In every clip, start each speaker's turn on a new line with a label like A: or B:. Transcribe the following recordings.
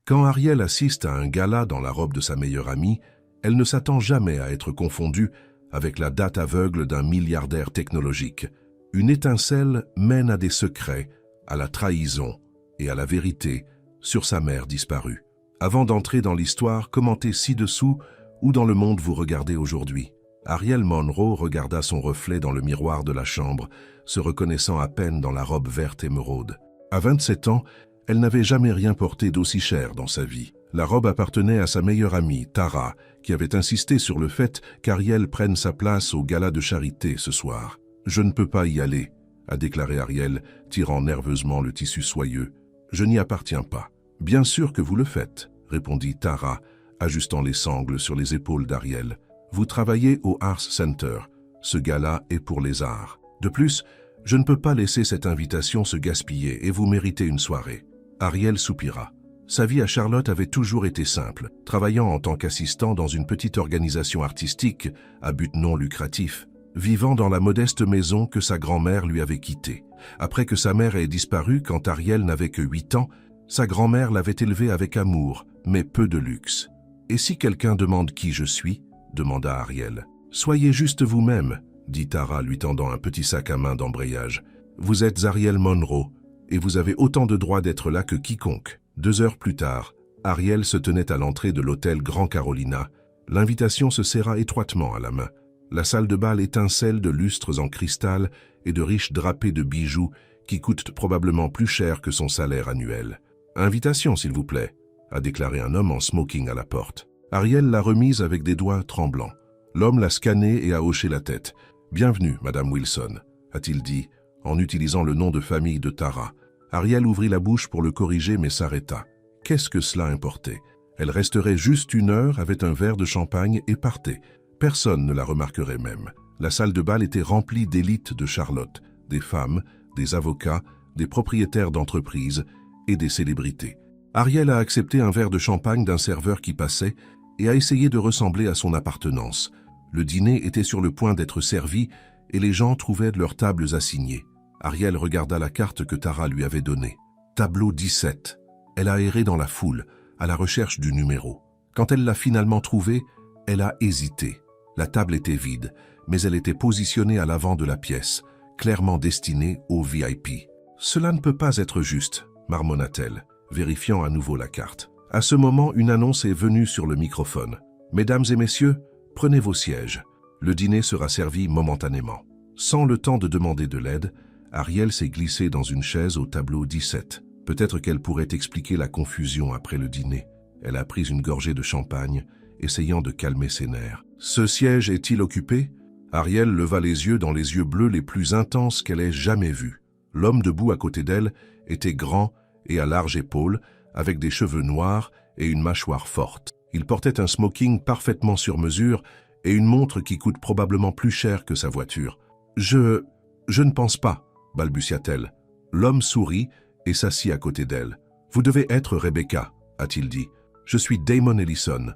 A: Quand Ariel assiste à un gala dans la robe de sa meilleure amie, elle ne s'attend jamais à être confondue avec la date aveugle d'un milliardaire technologique. Une étincelle mène à des secrets, à la trahison et à la vérité sur sa mère disparue. Avant d'entrer dans l'histoire, commentez ci-dessous où dans le monde vous regardez aujourd'hui. Ariel Monroe regarda son reflet dans le miroir de la chambre, se reconnaissant à peine dans la robe verte émeraude. À 27 ans, elle n'avait jamais rien porté d'aussi cher dans sa vie. La robe appartenait à sa meilleure amie, Tara, qui avait insisté sur le fait qu'Ariel prenne sa place au gala de charité ce soir. « Je ne peux pas y aller », a déclaré Ariel, tirant nerveusement le tissu soyeux. « Je n'y appartiens pas. »« Bien sûr que vous le faites », répondit Tara, ajustant les sangles sur les épaules d'Ariel. « Vous travaillez au Arts Center. Ce gala est pour les arts. De plus, je ne peux pas laisser cette invitation se gaspiller et vous méritez une soirée. » Ariel soupira. Sa vie à Charlotte avait toujours été simple, travaillant en tant qu'assistant dans une petite organisation artistique à but non lucratif, vivant dans la modeste maison que sa grand-mère lui avait quittée. Après que sa mère ait disparu quand Ariel n'avait que 8 ans, sa grand-mère l'avait élevée avec amour, mais peu de luxe. « Et si quelqu'un demande qui je suis ?» demanda Ariel. « Soyez juste vous-même, » dit Tara lui tendant un petit sac à main d'embrayage. « Vous êtes Ariel Monroe, et vous avez autant de droits d'être là que quiconque. » 2 heures plus tard, Ariel se tenait à l'entrée de l'hôtel Grand Carolina. L'invitation se serra étroitement à la main. La salle de bal étincelle de lustres en cristal et de riches drapés de bijoux qui coûtent probablement plus cher que son salaire annuel. « Invitation, s'il vous plaît », a déclaré un homme en smoking à la porte. Ariel l'a remise avec des doigts tremblants. L'homme l'a scannée et a hoché la tête. « Bienvenue, Madame Wilson », a-t-il dit, en utilisant le nom de famille de Tara. Ariel ouvrit la bouche pour le corriger mais s'arrêta. Qu'est-ce que cela importait? Elle resterait juste 1 heure avec un verre de champagne et partait. Personne ne la remarquerait même. La salle de bal était remplie d'élites de Charlotte, des femmes, des avocats, des propriétaires d'entreprises et des célébrités. Ariel a accepté un verre de champagne d'un serveur qui passait et a essayé de ressembler à son appartenance. Le dîner était sur le point d'être servi et les gens trouvaient leurs tables assignées. Ariel regarda la carte que Tara lui avait donnée. Tableau 17. Elle a erré dans la foule, à la recherche du numéro. Quand elle l'a finalement trouvé, elle a hésité. La table était vide, mais elle était positionnée à l'avant de la pièce, clairement destinée aux VIP. « Cela ne peut pas être juste », marmonna-t-elle, vérifiant à nouveau la carte. À ce moment, une annonce est venue sur le microphone. « Mesdames et messieurs, prenez vos sièges. Le dîner sera servi momentanément. » Sans le temps de demander de l'aide, Ariel s'est glissée dans une chaise au tableau 17. Peut-être qu'elle pourrait expliquer la confusion après le dîner. Elle a pris une gorgée de champagne, essayant de calmer ses nerfs. « Ce siège est-il occupé ?» Ariel leva les yeux dans les yeux bleus les plus intenses qu'elle ait jamais vus. L'homme debout à côté d'elle était grand et à larges épaules, avec des cheveux noirs et une mâchoire forte. Il portait un smoking parfaitement sur mesure et une montre qui coûte probablement plus cher que sa voiture. « Je ne pense pas », balbutia-t-elle. L'homme sourit et s'assit à côté d'elle. « Vous devez être Rebecca », a-t-il dit. « Je suis Damon Ellison.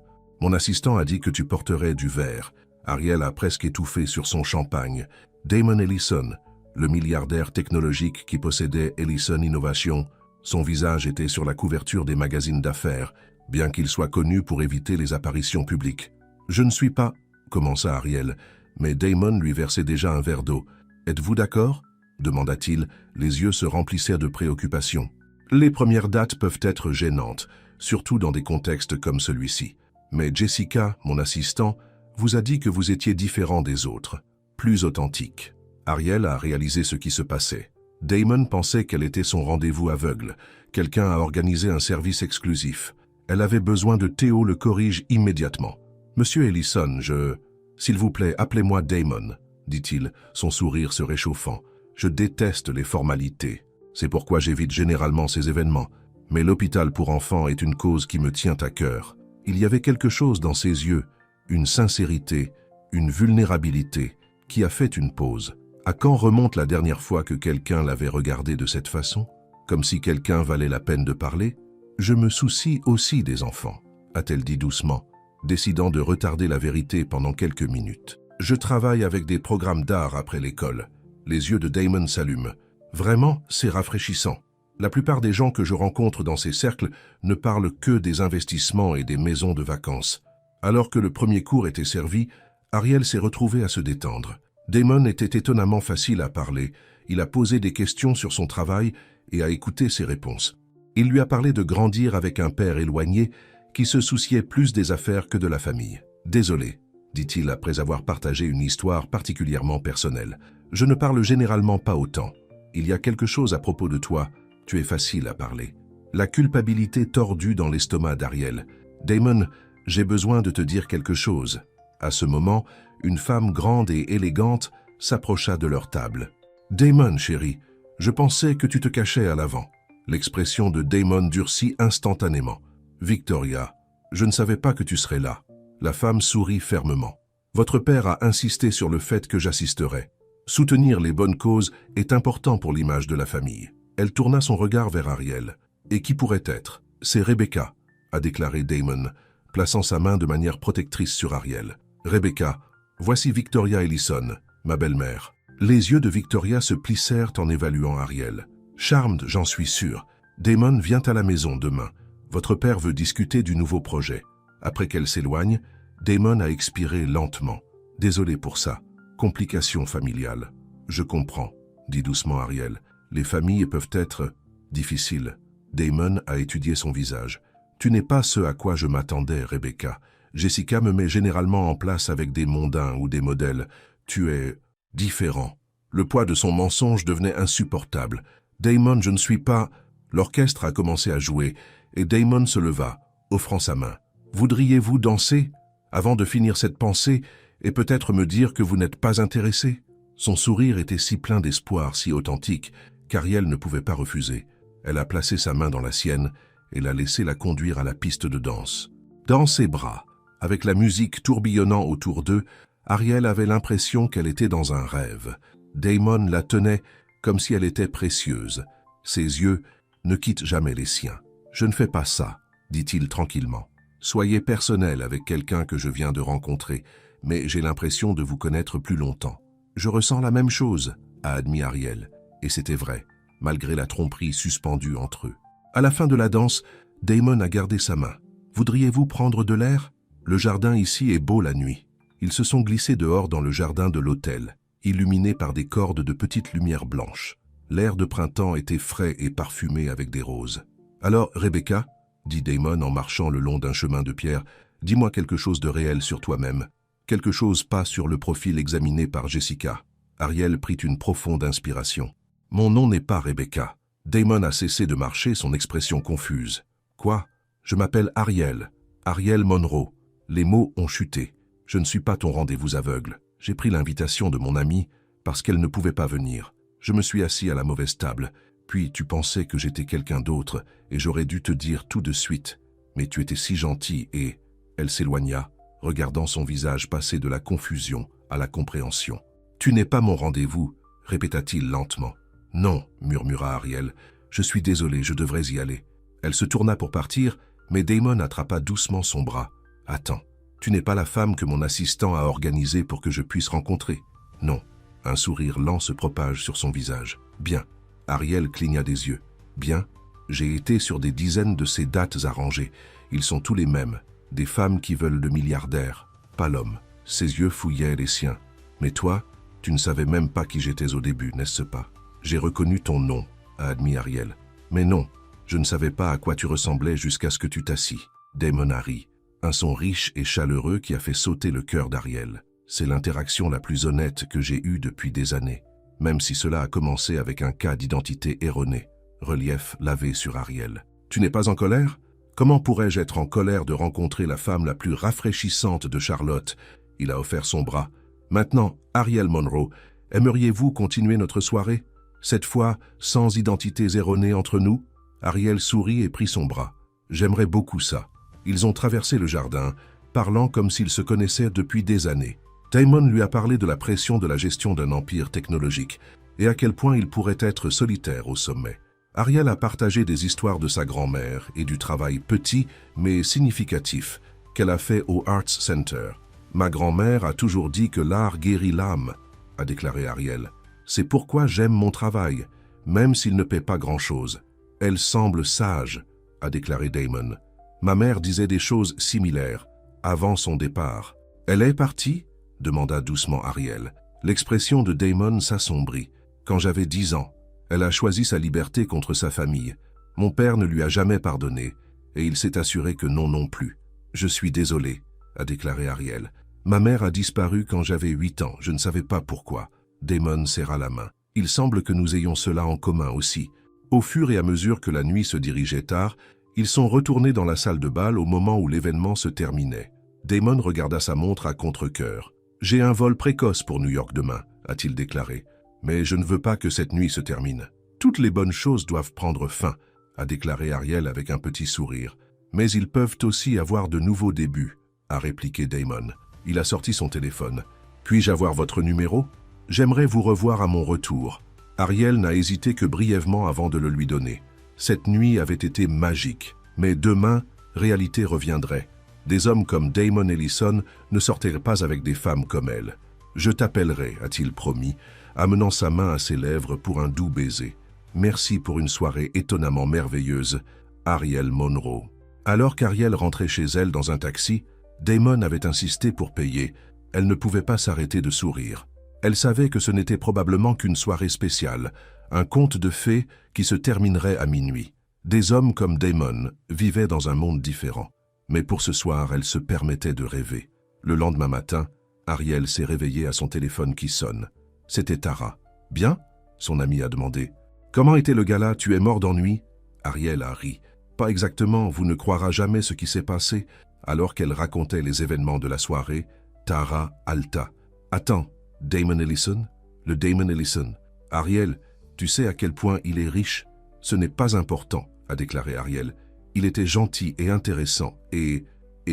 A: Mon assistant a dit que tu porterais du verre. » Ariel a presque étouffé sur son champagne. Damon Ellison, le milliardaire technologique qui possédait Ellison Innovation. Son visage était sur la couverture des magazines d'affaires, bien qu'il soit connu pour éviter les apparitions publiques. « Je ne suis pas… » commença Ariel, mais Damon lui versait déjà un verre d'eau. « Êtes-vous d'accord ?» demanda-t-il, les yeux se remplissèrent de préoccupation. Les premières dates peuvent être gênantes, surtout dans des contextes comme celui-ci. Mais Jessica, mon assistant, vous a dit que vous étiez différent des autres, plus authentique. Ariel a réalisé ce qui se passait. Damon pensait qu'elle était son rendez-vous aveugle. Quelqu'un a organisé un service exclusif. Elle avait besoin de Théo le corrige immédiatement. « Monsieur Ellison, S'il vous plaît, appelez-moi Damon, » dit-il, son sourire se réchauffant. « Je déteste les formalités. C'est pourquoi j'évite généralement ces événements. Mais l'hôpital pour enfants est une cause qui me tient à cœur. » Il y avait quelque chose dans ses yeux, une sincérité, une vulnérabilité, qui a fait une pause. À quand remonte la dernière fois que quelqu'un l'avait regardé de cette façon? Comme si quelqu'un valait la peine de parler? « Je me soucie aussi des enfants, » a-t-elle dit doucement, décidant de retarder la vérité pendant quelques minutes. « Je travaille avec des programmes d'art après l'école. » Les yeux de Damon s'allument. « Vraiment, c'est rafraîchissant. La plupart des gens que je rencontre dans ces cercles ne parlent que des investissements et des maisons de vacances. Alors que le premier cours était servi, Ariel s'est retrouvé à se détendre. Damon était étonnamment facile à parler. Il a posé des questions sur son travail et a écouté ses réponses. Il lui a parlé de grandir avec un père éloigné qui se souciait plus des affaires que de la famille. « Désolé », dit-il après avoir partagé une histoire particulièrement personnelle. « Je ne parle généralement pas autant. Il y a quelque chose à propos de toi. Tu es facile à parler. » La culpabilité tordue dans l'estomac d'Ariel. « Damon, j'ai besoin de te dire quelque chose. » À ce moment, une femme grande et élégante s'approcha de leur table. « Damon, chérie, je pensais que tu te cachais à l'avant. » L'expression de Damon durcit instantanément. « Victoria, je ne savais pas que tu serais là. » La femme sourit fermement. « Votre père a insisté sur le fait que j'assisterais. Soutenir les bonnes causes est important pour l'image de la famille. » Elle tourna son regard vers Ariel. « Et qui pourrait être ? C'est Rebecca, » a déclaré Damon, plaçant sa main de manière protectrice sur Ariel. « Rebecca, voici Victoria Ellison, ma belle-mère. » Les yeux de Victoria se plissèrent en évaluant Ariel. « Charmed, j'en suis sûr. Damon vient à la maison demain. Votre père veut discuter du nouveau projet. » Après qu'elle s'éloigne, Damon a expiré lentement. « Désolé pour ça. Complications familiales. »« Je comprends, » dit doucement Ariel. « Les familles peuvent être difficiles. » Damon a étudié son visage. « Tu n'es pas ce à quoi je m'attendais, Rebecca. Jessica me met généralement en place avec des mondains ou des modèles. Tu es différent. » Le poids de son mensonge devenait insupportable. « Damon, je ne suis pas... » L'orchestre a commencé à jouer et Damon se leva, offrant sa main. « Voudriez-vous danser avant de finir cette pensée et peut-être me dire que vous n'êtes pas intéressé ?» Son sourire était si plein d'espoir, si authentique, qu'Ariel ne pouvait pas refuser. Elle a placé sa main dans la sienne et l'a laissé la conduire à la piste de danse. Dans ses bras, avec la musique tourbillonnant autour d'eux, Ariel avait l'impression qu'elle était dans un rêve. Damon la tenait comme si elle était précieuse. Ses yeux ne quittent jamais les siens. « Je ne fais pas ça, » dit-il tranquillement. « Soyez personnel avec quelqu'un que je viens de rencontrer, mais j'ai l'impression de vous connaître plus longtemps. »« Je ressens la même chose, » a admis Ariel. Et c'était vrai, malgré la tromperie suspendue entre eux. À la fin de la danse, Damon a gardé sa main. « Voudriez-vous prendre de l'air ? Le jardin ici est beau la nuit. » Ils se sont glissés dehors dans le jardin de l'hôtel, illuminé par des cordes de petites lumières blanches. L'air de printemps était frais et parfumé avec des roses. « Alors, Rebecca, » dit Damon en marchant le long d'un chemin de pierre, « dis-moi quelque chose de réel sur toi-même. Quelque chose pas sur le profil examiné par Jessica. » Ariel prit une profonde inspiration. « Mon nom n'est pas Rebecca. » Damon a cessé de marcher, son expression confuse. « Quoi ? Je m'appelle Ariel. Ariel Monroe. » Les mots ont chuté. « Je ne suis pas ton rendez-vous aveugle. J'ai pris l'invitation de mon amie parce qu'elle ne pouvait pas venir. Je me suis assis à la mauvaise table. Puis tu pensais que j'étais quelqu'un d'autre et j'aurais dû te dire tout de suite. Mais tu étais si gentil et... » Elle s'éloigna, regardant son visage passer de la confusion à la compréhension. « Tu n'es pas mon rendez-vous, » répéta-t-il lentement. « Non, » murmura Ariel. « Je suis désolé, je devrais y aller. » Elle se tourna pour partir, mais Damon attrapa doucement son bras. « Attends, tu n'es pas la femme que mon assistant a organisée pour que je puisse rencontrer. » « Non. » Un sourire lent se propage sur son visage. « Bien. » Ariel cligna des yeux. « Bien. J'ai été sur des dizaines de ces dates arrangées. Ils sont tous les mêmes. Des femmes qui veulent le milliardaire, pas l'homme. » Ses yeux fouillaient les siens. « Mais toi, tu ne savais même pas qui j'étais au début, n'est-ce pas ? » « J'ai reconnu ton nom, » a admis Ariel. « Mais non, je ne savais pas à quoi tu ressemblais jusqu'à ce que tu t'assis. » Damon a ri. Un son riche et chaleureux qui a fait sauter le cœur d'Ariel. C'est l'interaction la plus honnête que j'ai eue depuis des années, même si cela a commencé avec un cas d'identité erroné. Relief lavé sur Ariel. « Tu n'es pas en colère ? Comment pourrais-je être en colère de rencontrer la femme la plus rafraîchissante de Charlotte ?» Il a offert son bras. « Maintenant, Ariel Monroe, aimeriez-vous continuer notre soirée ? Cette fois, sans identités erronées entre nous ?» Ariel sourit et prit son bras. « J'aimerais beaucoup ça. » Ils ont traversé le jardin, parlant comme s'ils se connaissaient depuis des années. Damon lui a parlé de la pression de la gestion d'un empire technologique et à quel point il pourrait être solitaire au sommet. Ariel a partagé des histoires de sa grand-mère et du travail petit mais significatif qu'elle a fait au Arts Center. « Ma grand-mère a toujours dit que l'art guérit l'âme », a déclaré Ariel. « C'est pourquoi j'aime mon travail, même s'il ne paie pas grand-chose. » « Elle semble sage », a déclaré Damon. « Ma mère disait des choses similaires, avant son départ. »« Elle est partie ?» demanda doucement Ariel. L'expression de Damon s'assombrit. « Quand j'avais 10 ans, elle a choisi sa liberté contre sa famille. Mon père ne lui a jamais pardonné, et il s'est assuré que non plus. Je suis désolé, » a déclaré Ariel. « Ma mère a disparu quand j'avais 8 ans, je ne savais pas pourquoi. » Damon serra la main. « Il semble que nous ayons cela en commun aussi. » Au fur et à mesure que la nuit se dirigeait tard, ils sont retournés dans la salle de bal au moment où l'événement se terminait. Damon regarda sa montre à contre-cœur. « J'ai un vol précoce pour New York demain, » a-t-il déclaré. « Mais je ne veux pas que cette nuit se termine. Toutes les bonnes choses doivent prendre fin, » a déclaré Ariel avec un petit sourire. « Mais ils peuvent aussi avoir de nouveaux débuts, » a répliqué Damon. Il a sorti son téléphone. « Puis-je avoir votre numéro ? J'aimerais vous revoir à mon retour. » Ariel n'a hésité que brièvement avant de le lui donner. Cette nuit avait été magique, mais demain, réalité reviendrait. Des hommes comme Damon Ellison ne sortaient pas avec des femmes comme elle. « Je t'appellerai », a-t-il promis, amenant sa main à ses lèvres pour un doux baiser. « Merci pour une soirée étonnamment merveilleuse, Ariel Monroe. » Alors qu'Ariel rentrait chez elle dans un taxi, Damon avait insisté pour payer. Elle ne pouvait pas s'arrêter de sourire. Elle savait que ce n'était probablement qu'une soirée spéciale, un conte de fées qui se terminerait à minuit. Des hommes comme Damon vivaient dans un monde différent. Mais pour ce soir, elle se permettait de rêver. Le lendemain matin, Ariel s'est réveillée à son téléphone qui sonne. C'était Tara. « Bien ?» son ami a demandé. « Comment était le gala? Tu es mort d'ennui ?» Ariel a ri. « Pas exactement, vous ne croirez jamais ce qui s'est passé. » Alors qu'elle racontait les événements de la soirée, Tara halta. « Attends. Damon Ellison? Le Damon Ellison. Ariel, tu sais à quel point il est riche? Ce n'est pas important, » a déclaré Ariel. Il était gentil et intéressant et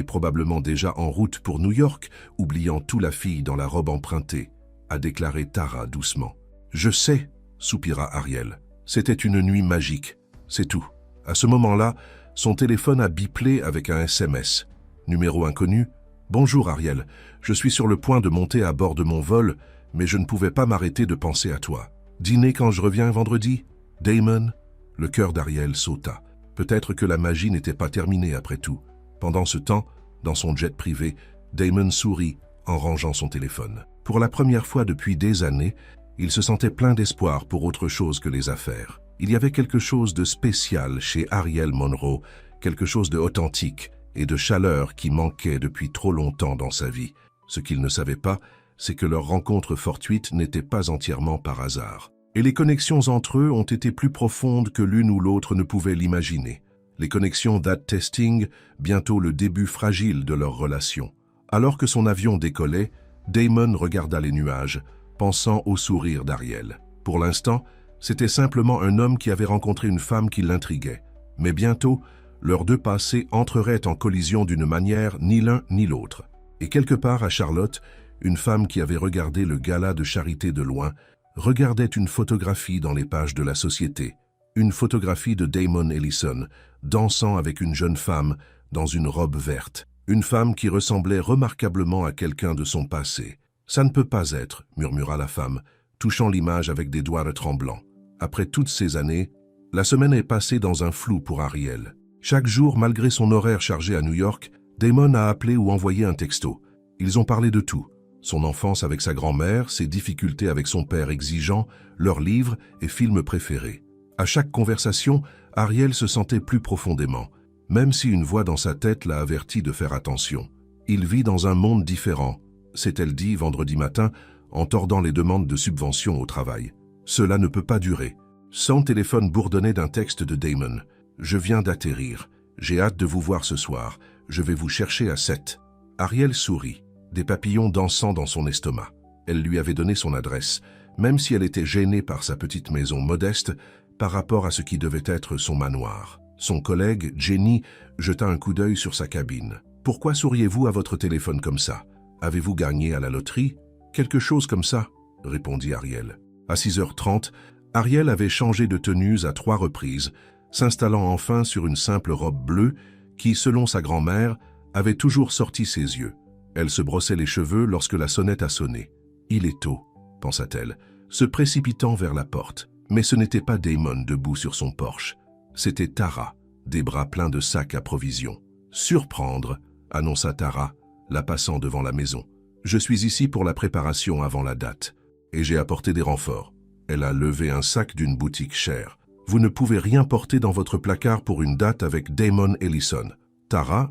A: probablement déjà en route pour New York, oubliant tout la fille dans la robe empruntée, a déclaré Tara doucement. Je sais, soupira Ariel. C'était une nuit magique, c'est tout. À ce moment-là, son téléphone a biplé avec un SMS. Numéro inconnu. Bonjour Ariel, je suis sur le point de monter à bord de mon vol, mais je ne pouvais pas m'arrêter de penser à toi. Dîner quand je reviens vendredi? Damon? Le cœur d'Ariel sauta. Peut-être que la magie n'était pas terminée après tout. Pendant ce temps, dans son jet privé, Damon sourit en rangeant son téléphone. Pour la première fois depuis des années, il se sentait plein d'espoir pour autre chose que les affaires. Il y avait quelque chose de spécial chez Ariel Monroe, quelque chose de authentique et de chaleur qui manquait depuis trop longtemps dans sa vie. Ce qu'il ne savait pas, c'est que leur rencontre fortuite n'était pas entièrement par hasard. Et les connexions entre eux ont été plus profondes que l'une ou l'autre ne pouvait l'imaginer. Les connexions That Testing, bientôt le début fragile de leur relation. Alors que son avion décollait, Damon regarda les nuages, pensant au sourire d'Ariel. Pour l'instant, c'était simplement un homme qui avait rencontré une femme qui l'intriguait. Mais bientôt, leurs deux passés entreraient en collision d'une manière ni l'un ni l'autre. Et quelque part à Charlotte, une femme qui avait regardé le gala de charité de loin, regardait une photographie dans les pages de la société. Une photographie de Damon Ellison, dansant avec une jeune femme dans une robe verte. Une femme qui ressemblait remarquablement à quelqu'un de son passé. « Ça ne peut pas être », murmura la femme, touchant l'image avec des doigts tremblants. Après toutes ces années, la semaine est passée dans un flou pour Ariel. Chaque jour, malgré son horaire chargé à New York, Damon a appelé ou envoyé un texto. Ils ont parlé de tout. Son enfance avec sa grand-mère, ses difficultés avec son père exigeant, leurs livres et films préférés. À chaque conversation, Ariel se sentait plus profondément, même si une voix dans sa tête l'a averti de faire attention. Il vit dans un monde différent, s'est-elle dit vendredi matin en tordant les demandes de subvention au travail. Cela ne peut pas durer. Son téléphone bourdonnait d'un texte de Damon. « Je viens d'atterrir. J'ai hâte de vous voir ce soir. Je vais vous chercher à 7. » Ariel sourit, des papillons dansant dans son estomac. Elle lui avait donné son adresse, même si elle était gênée par sa petite maison modeste par rapport à ce qui devait être son manoir. Son collègue, Jenny, jeta un coup d'œil sur sa cabine. « Pourquoi souriez-vous à votre téléphone comme ça? Avez-vous gagné à la loterie? » « Quelque chose comme ça, » répondit Ariel. À 6h30, Ariel avait changé de tenue à 3 reprises, s'installant enfin sur une simple robe bleue qui, selon sa grand-mère, avait toujours sorti ses yeux. Elle se brossait les cheveux lorsque la sonnette a sonné. « Il est tôt », pensa-t-elle, se précipitant vers la porte. Mais ce n'était pas Damon debout sur son porche. C'était Tara, des bras pleins de sacs à provisions. « Surprendre », annonça Tara, la passant devant la maison. « Je suis ici pour la préparation avant la date, et j'ai apporté des renforts. » Elle a levé un sac d'une boutique chère. « Vous ne pouvez rien porter dans votre placard pour une date avec Damon Ellison. » « Tara,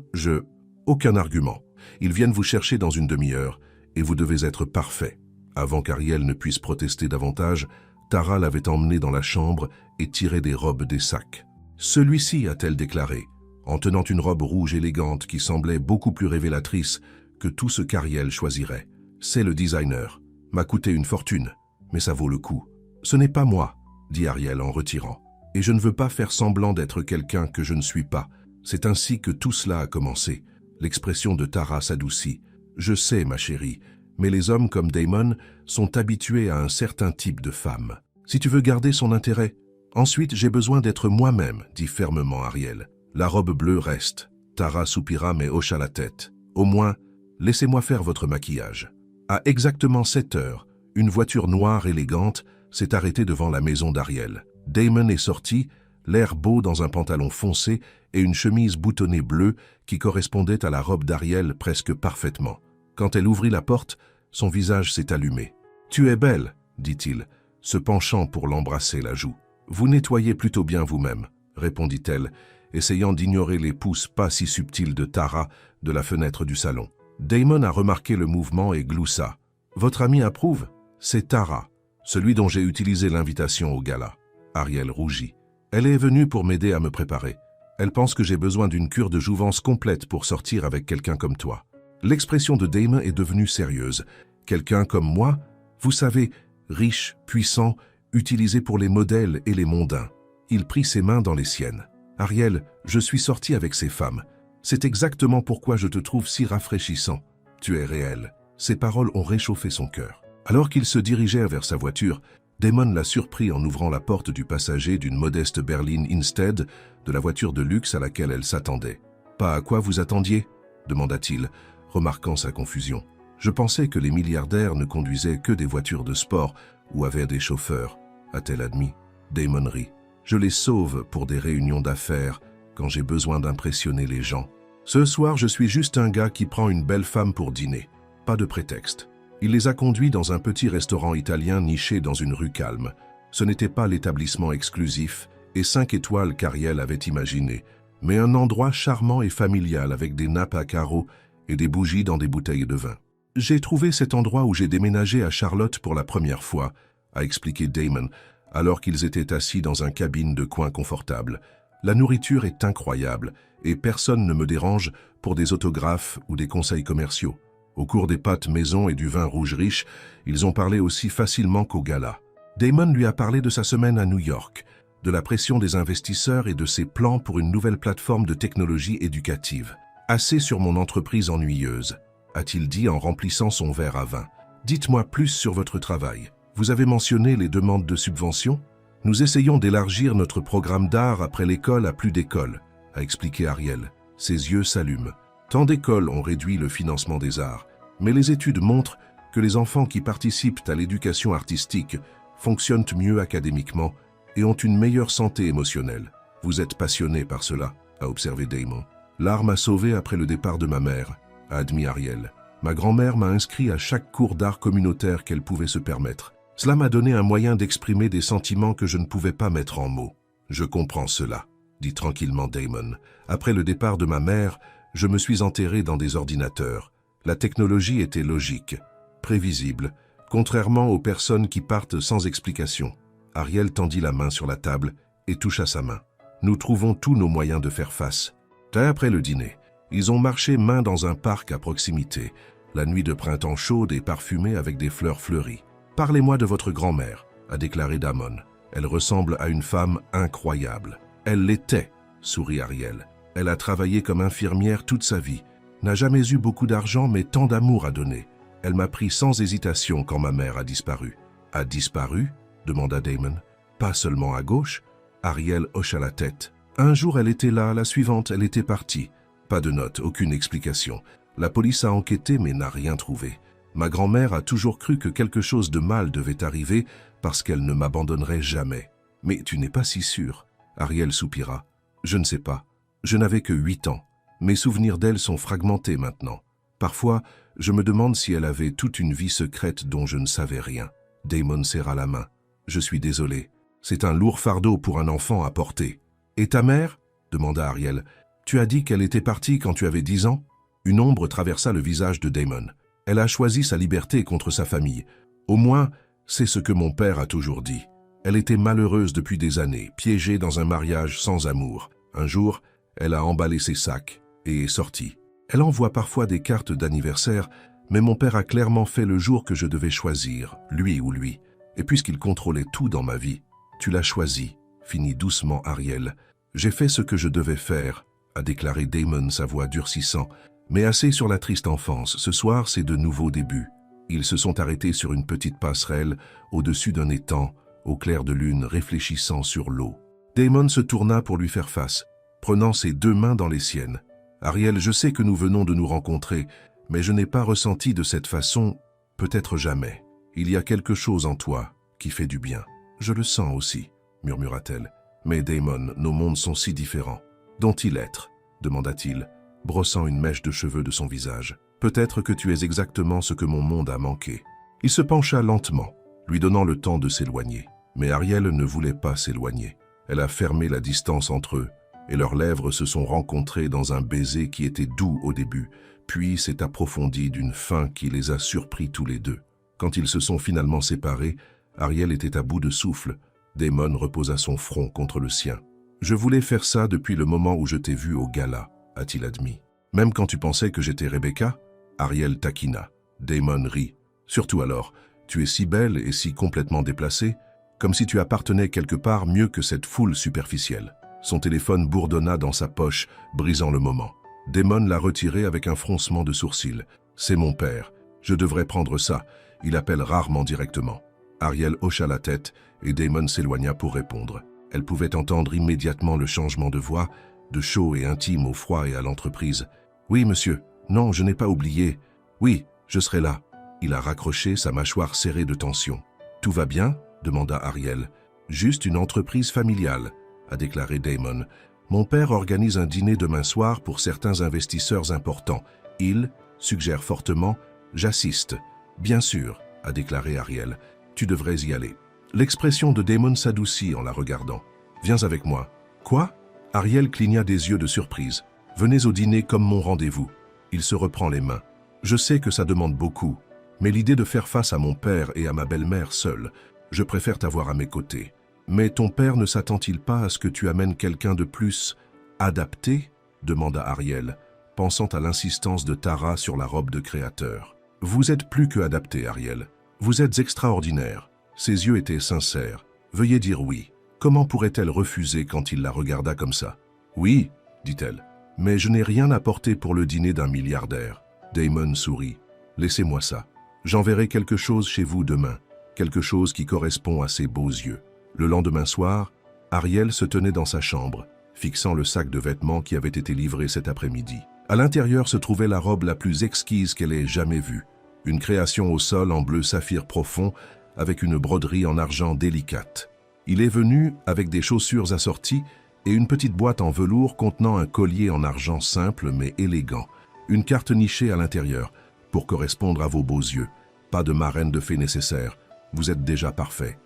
A: Aucun argument. Ils viennent vous chercher dans une demi-heure, et vous devez être parfait. » Avant qu'Ariel ne puisse protester davantage, Tara l'avait emmené dans la chambre et tiré des robes des sacs. « Celui-ci, a-t-elle déclaré, en tenant une robe rouge élégante qui semblait beaucoup plus révélatrice que tout ce qu'Ariel choisirait. C'est le designer. M'a coûté une fortune, mais ça vaut le coup. »« Ce n'est pas moi, » dit Ariel en retirant. « Et je ne veux pas faire semblant d'être quelqu'un que je ne suis pas. C'est ainsi que tout cela a commencé. » L'expression de Tara s'adoucit. « Je sais, ma chérie, mais les hommes comme Damon sont habitués à un certain type de femme. Si tu veux garder son intérêt, ensuite j'ai besoin d'être moi-même, » dit fermement Ariel. « La robe bleue reste. » Tara soupira mais hocha la tête. « Au moins, laissez-moi faire votre maquillage. » À exactement 7 heures, une voiture noire élégante s'est arrêtée devant la maison d'Ariel. Damon est sorti, l'air beau dans un pantalon foncé et une chemise boutonnée bleue qui correspondait à la robe d'Ariel presque parfaitement. Quand elle ouvrit la porte, son visage s'est allumé. « Tu es belle, » dit-il, se penchant pour l'embrasser la joue. « Vous nettoyez plutôt bien vous-même, » répondit-elle, essayant d'ignorer les pouces pas si subtils de Tara de la fenêtre du salon. Damon a remarqué le mouvement et gloussa. « Votre ami approuve ? C'est Tara, celui dont j'ai utilisé l'invitation au gala. » Ariel rougit. « Elle est venue pour m'aider à me préparer. Elle pense que j'ai besoin d'une cure de jouvence complète pour sortir avec quelqu'un comme toi. » L'expression de Damon est devenue sérieuse. « Quelqu'un comme moi, vous savez, riche, puissant, utilisé pour les modèles et les mondains. » Il prit ses mains dans les siennes. « Ariel, je suis sorti avec ces femmes. C'est exactement pourquoi je te trouve si rafraîchissant. Tu es réel. » Ces paroles ont réchauffé son cœur. Alors qu'il se dirigeait vers sa voiture, Damon l'a surpris en ouvrant la porte du passager d'une modeste berline Instead, de la voiture de luxe à laquelle elle s'attendait. « Pas à quoi vous attendiez ?» demanda-t-il, remarquant sa confusion. « Je pensais que les milliardaires ne conduisaient que des voitures de sport ou avaient des chauffeurs, » a-t-elle admis. Damon rit. « Je les sauve pour des réunions d'affaires quand j'ai besoin d'impressionner les gens. Ce soir, je suis juste un gars qui prend une belle femme pour dîner. Pas de prétexte. » Il les a conduits dans un petit restaurant italien niché dans une rue calme. Ce n'était pas l'établissement exclusif et 5 étoiles qu'Ariel avait imaginé, mais un endroit charmant et familial avec des nappes à carreaux et des bougies dans des bouteilles de vin. « J'ai trouvé cet endroit où j'ai déménagé à Charlotte pour la première fois, » a expliqué Damon, alors qu'ils étaient assis dans un cabine de coin confortable. « La nourriture est incroyable et personne ne me dérange pour des autographes ou des conseils commerciaux. » Au cours des pâtes maison et du vin rouge riche, ils ont parlé aussi facilement qu'au gala. Damon lui a parlé de sa semaine à New York, de la pression des investisseurs et de ses plans pour une nouvelle plateforme de technologie éducative. « Assez sur mon entreprise ennuyeuse, » a-t-il dit en remplissant son verre à vin. « Dites-moi plus sur votre travail. Vous avez mentionné les demandes de subventions ? Nous essayons d'élargir notre programme d'art après l'école à plus d'écoles, » a expliqué Ariel. Ses yeux s'allument. Tant d'écoles ont réduit le financement des arts, mais les études montrent que les enfants qui participent à l'éducation artistique fonctionnent mieux académiquement et ont une meilleure santé émotionnelle. Vous êtes passionné par cela, a observé Damon. L'art m'a sauvé après le départ de ma mère, a admis Ariel. Ma grand-mère m'a inscrit à chaque cours d'art communautaire qu'elle pouvait se permettre. Cela m'a donné un moyen d'exprimer des sentiments que je ne pouvais pas mettre en mots. Je comprends cela, dit tranquillement Damon. Après le départ de ma mère, je me suis enterré dans des ordinateurs. La technologie était logique, prévisible, contrairement aux personnes qui partent sans explication. Ariel tendit la main sur la table et toucha sa main. Nous trouvons tous nos moyens de faire face. Après le dîner, ils ont marché main dans un parc à proximité, la nuit de printemps chaude et parfumée avec des fleurs fleuries. « Parlez-moi de votre grand-mère, » a déclaré Damon. « Elle ressemble à une femme incroyable. »« Elle l'était, » sourit Ariel. « Elle a travaillé comme infirmière toute sa vie, n'a jamais eu beaucoup d'argent mais tant d'amour à donner. Elle m'a pris sans hésitation quand ma mère a disparu. »« A disparu ?» demanda Damon. « Pas seulement à gauche ?» Ariel hocha la tête. « Un jour elle était là, la suivante elle était partie. Pas de note, aucune explication. La police a enquêté mais n'a rien trouvé. Ma grand-mère a toujours cru que quelque chose de mal devait arriver parce qu'elle ne m'abandonnerait jamais. Mais tu n'es pas si sûr. Ariel soupira. Je ne sais pas. Je n'avais que 8 ans. Mes souvenirs d'elle sont fragmentés maintenant. Parfois, je me demande si elle avait toute une vie secrète dont je ne savais rien. Damon serra la main. Je suis désolé. C'est un lourd fardeau pour un enfant à porter. Et ta mère? Demanda Ariel. Tu as dit qu'elle était partie quand tu avais 10 ans? Une ombre traversa le visage de Damon. Elle a choisi sa liberté contre sa famille. Au moins, c'est ce que mon père a toujours dit. Elle était malheureuse depuis des années, piégée dans un mariage sans amour. Un jour, elle a emballé ses sacs et est sortie. Elle envoie parfois des cartes d'anniversaire, mais mon père a clairement fait le jour que je devais choisir, lui ou lui. Et puisqu'il contrôlait tout dans ma vie, tu l'as choisi, finit doucement Ariel. J'ai fait ce que je devais faire, a déclaré Damon, sa voix durcissant. Mais assez sur la triste enfance, ce soir c'est de nouveaux débuts. Ils se sont arrêtés sur une petite passerelle, au-dessus d'un étang, au clair de lune réfléchissant sur l'eau. Damon se tourna pour lui faire face, prenant ses 2 mains dans les siennes. Ariel, je sais que nous venons de nous rencontrer, mais je n'ai pas ressenti de cette façon, peut-être jamais. Il y a quelque chose en toi qui fait du bien. Je le sens aussi, murmura-t-elle. Mais Damon, nos mondes sont si différents. Dont-il être? Demanda-t-il, brossant une mèche de cheveux de son visage. Peut-être que tu es exactement ce que mon monde a manqué. Il se pencha lentement, lui donnant le temps de s'éloigner. Mais Ariel ne voulait pas s'éloigner. Elle a fermé la distance entre eux, et leurs lèvres se sont rencontrées dans un baiser qui était doux au début, puis s'est approfondi d'une faim qui les a surpris tous les deux. Quand ils se sont finalement séparés, Ariel était à bout de souffle. Damon reposa son front contre le sien. « Je voulais faire ça depuis le moment où je t'ai vu au gala », a-t-il admis. « Même quand tu pensais que j'étais Rebecca ?» Ariel taquina. Damon rit. « Surtout alors, tu es si belle et si complètement déplacée, comme si tu appartenais quelque part mieux que cette foule superficielle. » Son téléphone bourdonna dans sa poche, brisant le moment. Damon l'a retiré avec un froncement de sourcils. « C'est mon père. Je devrais prendre ça. Il appelle rarement directement. » Ariel hocha la tête et Damon s'éloigna pour répondre. Elle pouvait entendre immédiatement le changement de voix, de chaud et intime au froid et à l'entreprise. « Oui, monsieur. Non, je n'ai pas oublié. Oui, je serai là. » Il a raccroché, sa mâchoire serrée de tension. « Tout va bien ?» demanda Ariel. « Juste une entreprise familiale, » a déclaré Damon. « Mon père organise un dîner demain soir pour certains investisseurs importants. Il suggère fortement « J'assiste. » « Bien sûr, » a déclaré Ariel. « Tu devrais y aller. » L'expression de Damon s'adoucit en la regardant. « Viens avec moi. »« Quoi ?» Ariel cligna des yeux de surprise. « Venez au dîner comme mon rendez-vous. » Il se reprend les mains. « Je sais que ça demande beaucoup, mais l'idée de faire face à mon père et à ma belle-mère seule, je préfère t'avoir à mes côtés. Mais ton père ne s'attend-il pas à ce que tu amènes quelqu'un de plus adapté ?» demanda Ariel, pensant à l'insistance de Tara sur la robe de créateur. « Vous êtes plus que adapté, Ariel. Vous êtes extraordinaire. » Ses yeux étaient sincères. « Veuillez dire oui. » Comment pourrait-elle refuser quand il la regarda comme ça? « Oui, dit-elle, mais je n'ai rien apporté pour le dîner d'un milliardaire. » Damon sourit. « Laissez-moi ça. J'enverrai quelque chose chez vous demain, quelque chose qui correspond à ses beaux yeux. » Le lendemain soir, Ariel se tenait dans sa chambre, fixant le sac de vêtements qui avait été livré cet après-midi. À l'intérieur se trouvait la robe la plus exquise qu'elle ait jamais vue. Une création au sol en bleu saphir profond, avec une broderie en argent délicate. Il est venu avec des chaussures assorties et une petite boîte en velours contenant un collier en argent simple mais élégant. Une carte nichée à l'intérieur, pour correspondre à vos beaux yeux. Pas de marraine de fée nécessaire. Vous êtes déjà parfait.